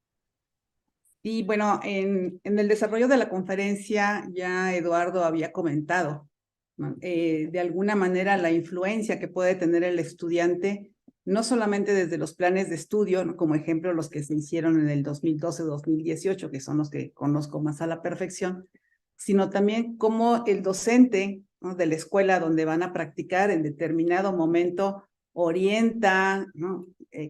Y bueno, en el desarrollo de la conferencia ya Eduardo había comentado, ¿no? De alguna manera la influencia que puede tener el estudiante, no solamente desde los planes de estudio, ¿no? Como ejemplo los que se hicieron en el 2012-2018, que son los que conozco más a la perfección, sino también cómo el docente, ¿no? De la escuela donde van a practicar en determinado momento orienta, ¿no?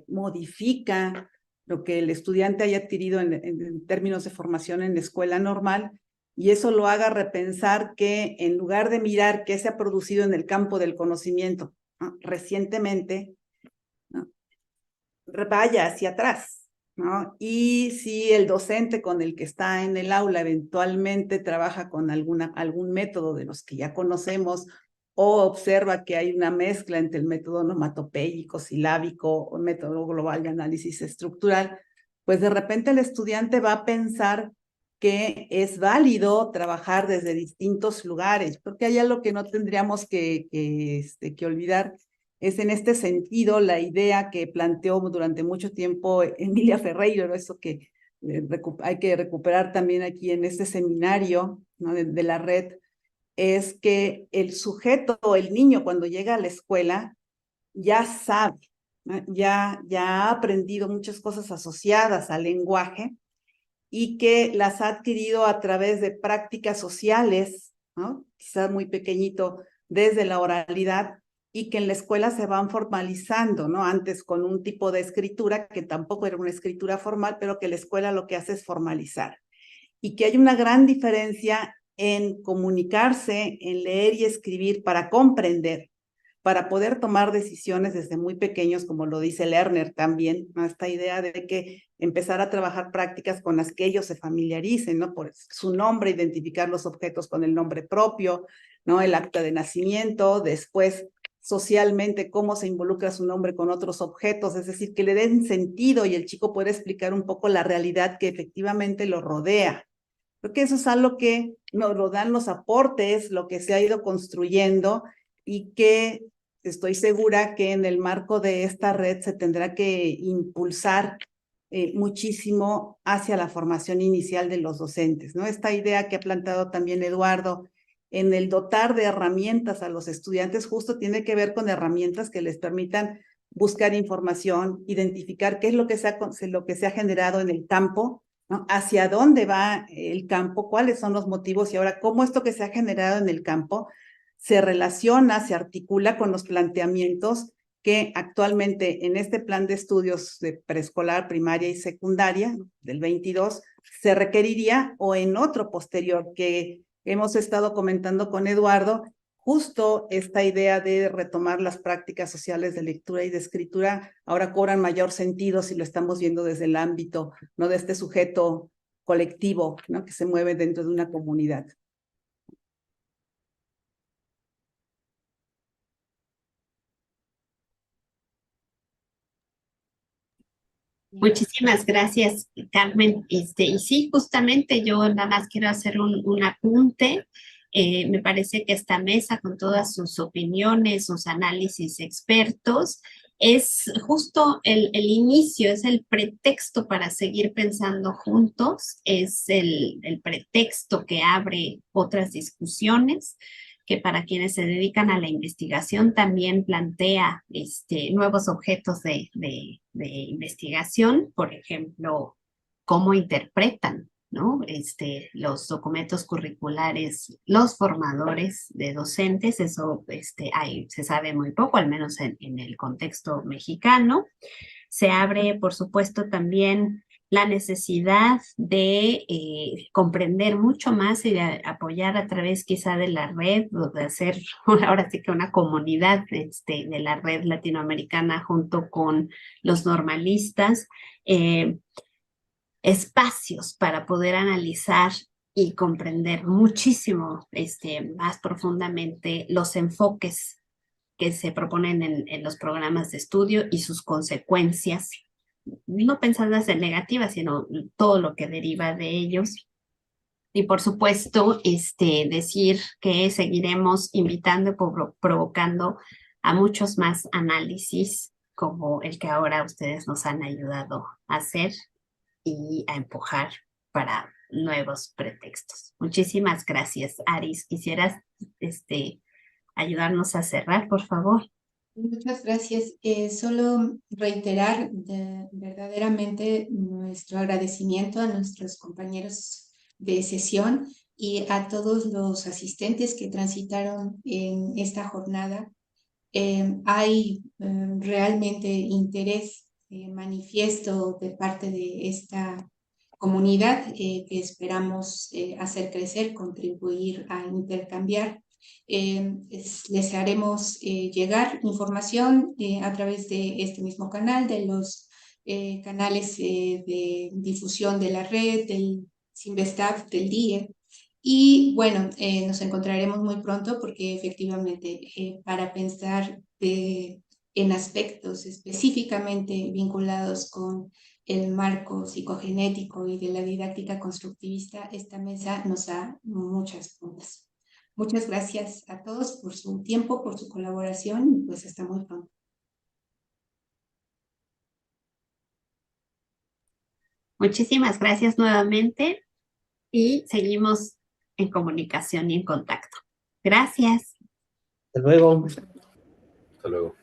Modifica lo que el estudiante haya adquirido en términos de formación en la escuela normal, y eso lo haga repensar que en lugar de mirar qué se ha producido en el campo del conocimiento ¿no? Recientemente, ¿no? Vaya hacia atrás, ¿no? Y si el docente con el que está en el aula eventualmente trabaja con algún método de los que ya conocemos o observa que hay una mezcla entre el método onomatopéyico, silábico o método global de análisis estructural, pues de repente el estudiante va a pensar que es válido trabajar desde distintos lugares, porque hay algo que no tendríamos que olvidar. Es en este sentido la idea que planteó durante mucho tiempo Emilia Ferreiro, ¿no? Eso que hay que recuperar también aquí en este seminario, ¿no? de la red, es que el sujeto o el niño cuando llega a la escuela ya sabe, ¿no? ya ha aprendido muchas cosas asociadas al lenguaje y que las ha adquirido a través de prácticas sociales, ¿no? Quizás muy pequeñito desde la oralidad, y que en la escuela se van formalizando, ¿no? Antes con un tipo de escritura que tampoco era una escritura formal, pero que la escuela lo que hace es formalizar. Y que hay una gran diferencia en comunicarse, en leer y escribir para comprender, para poder tomar decisiones desde muy pequeños, como lo dice Lerner también, ¿no? Esta idea de que empezar a trabajar prácticas con las que ellos se familiaricen, ¿no? Por su nombre, identificar los objetos con el nombre propio, ¿no? El acta de nacimiento, después socialmente cómo se involucra su nombre con otros objetos, es decir, que le den sentido y el chico puede explicar un poco la realidad que efectivamente lo rodea. Creo que eso es algo que nos lo dan los aportes, lo que se ha ido construyendo y que estoy segura que en el marco de esta red se tendrá que impulsar muchísimo hacia la formación inicial de los docentes, ¿no? Esta idea que ha planteado también Eduardo en el dotar de herramientas a los estudiantes justo tiene que ver con herramientas que les permitan buscar información, identificar qué es lo que se ha generado en el campo, ¿no? Hacia dónde va el campo, cuáles son los motivos y ahora cómo esto que se ha generado en el campo se relaciona, se articula con los planteamientos que actualmente en este plan de estudios de preescolar, primaria y secundaria del 22 se requeriría o en otro posterior que hemos estado comentando con Eduardo, justo esta idea de retomar las prácticas sociales de lectura y de escritura ahora cobran mayor sentido si lo estamos viendo desde el ámbito, ¿no? De este sujeto colectivo, ¿no? Que se mueve dentro de una comunidad. Muchísimas gracias, Carmen. Y sí, justamente yo nada más quiero hacer un apunte. Me parece que esta mesa, con todas sus opiniones, sus análisis expertos, es justo el inicio, es el pretexto para seguir pensando juntos, es el pretexto que abre otras discusiones, que para quienes se dedican a la investigación también plantea nuevos objetos de investigación, por ejemplo, cómo interpretan, ¿no? Los documentos curriculares, los formadores de docentes, eso se sabe muy poco, al menos en el contexto mexicano. Se abre, por supuesto, también la necesidad de comprender mucho más y de apoyar a través quizá de la red, o de hacer ahora sí que una comunidad de la red latinoamericana junto con los normalistas, espacios para poder analizar y comprender muchísimo más profundamente los enfoques que se proponen en los programas de estudio y sus consecuencias, no pensadas en negativas, sino todo lo que deriva de ellos. Y por supuesto, decir que seguiremos invitando y provocando a muchos más análisis como el que ahora ustedes nos han ayudado a hacer y a empujar para nuevos pretextos. Muchísimas gracias, Aris. ¿Quisieras ayudarnos a cerrar, por favor? Muchas gracias. Solo reiterar verdaderamente nuestro agradecimiento a nuestros compañeros de sesión y a todos los asistentes que transitaron en esta jornada. Hay realmente interés manifiesto de parte de esta comunidad que esperamos hacer crecer, contribuir a intercambiar. Les haremos llegar información a través de este mismo canal, de los canales de difusión de la red, del Sinvestav, del DIE. Y bueno, nos encontraremos muy pronto porque efectivamente para pensar en aspectos específicamente vinculados con el marco psicogenético y de la didáctica constructivista, esta mesa nos da muchas puntas. Muchas gracias a todos por su tiempo, por su colaboración y pues hasta muy pronto. Muchísimas gracias nuevamente y seguimos en comunicación y en contacto. Gracias. Hasta luego. Hasta luego.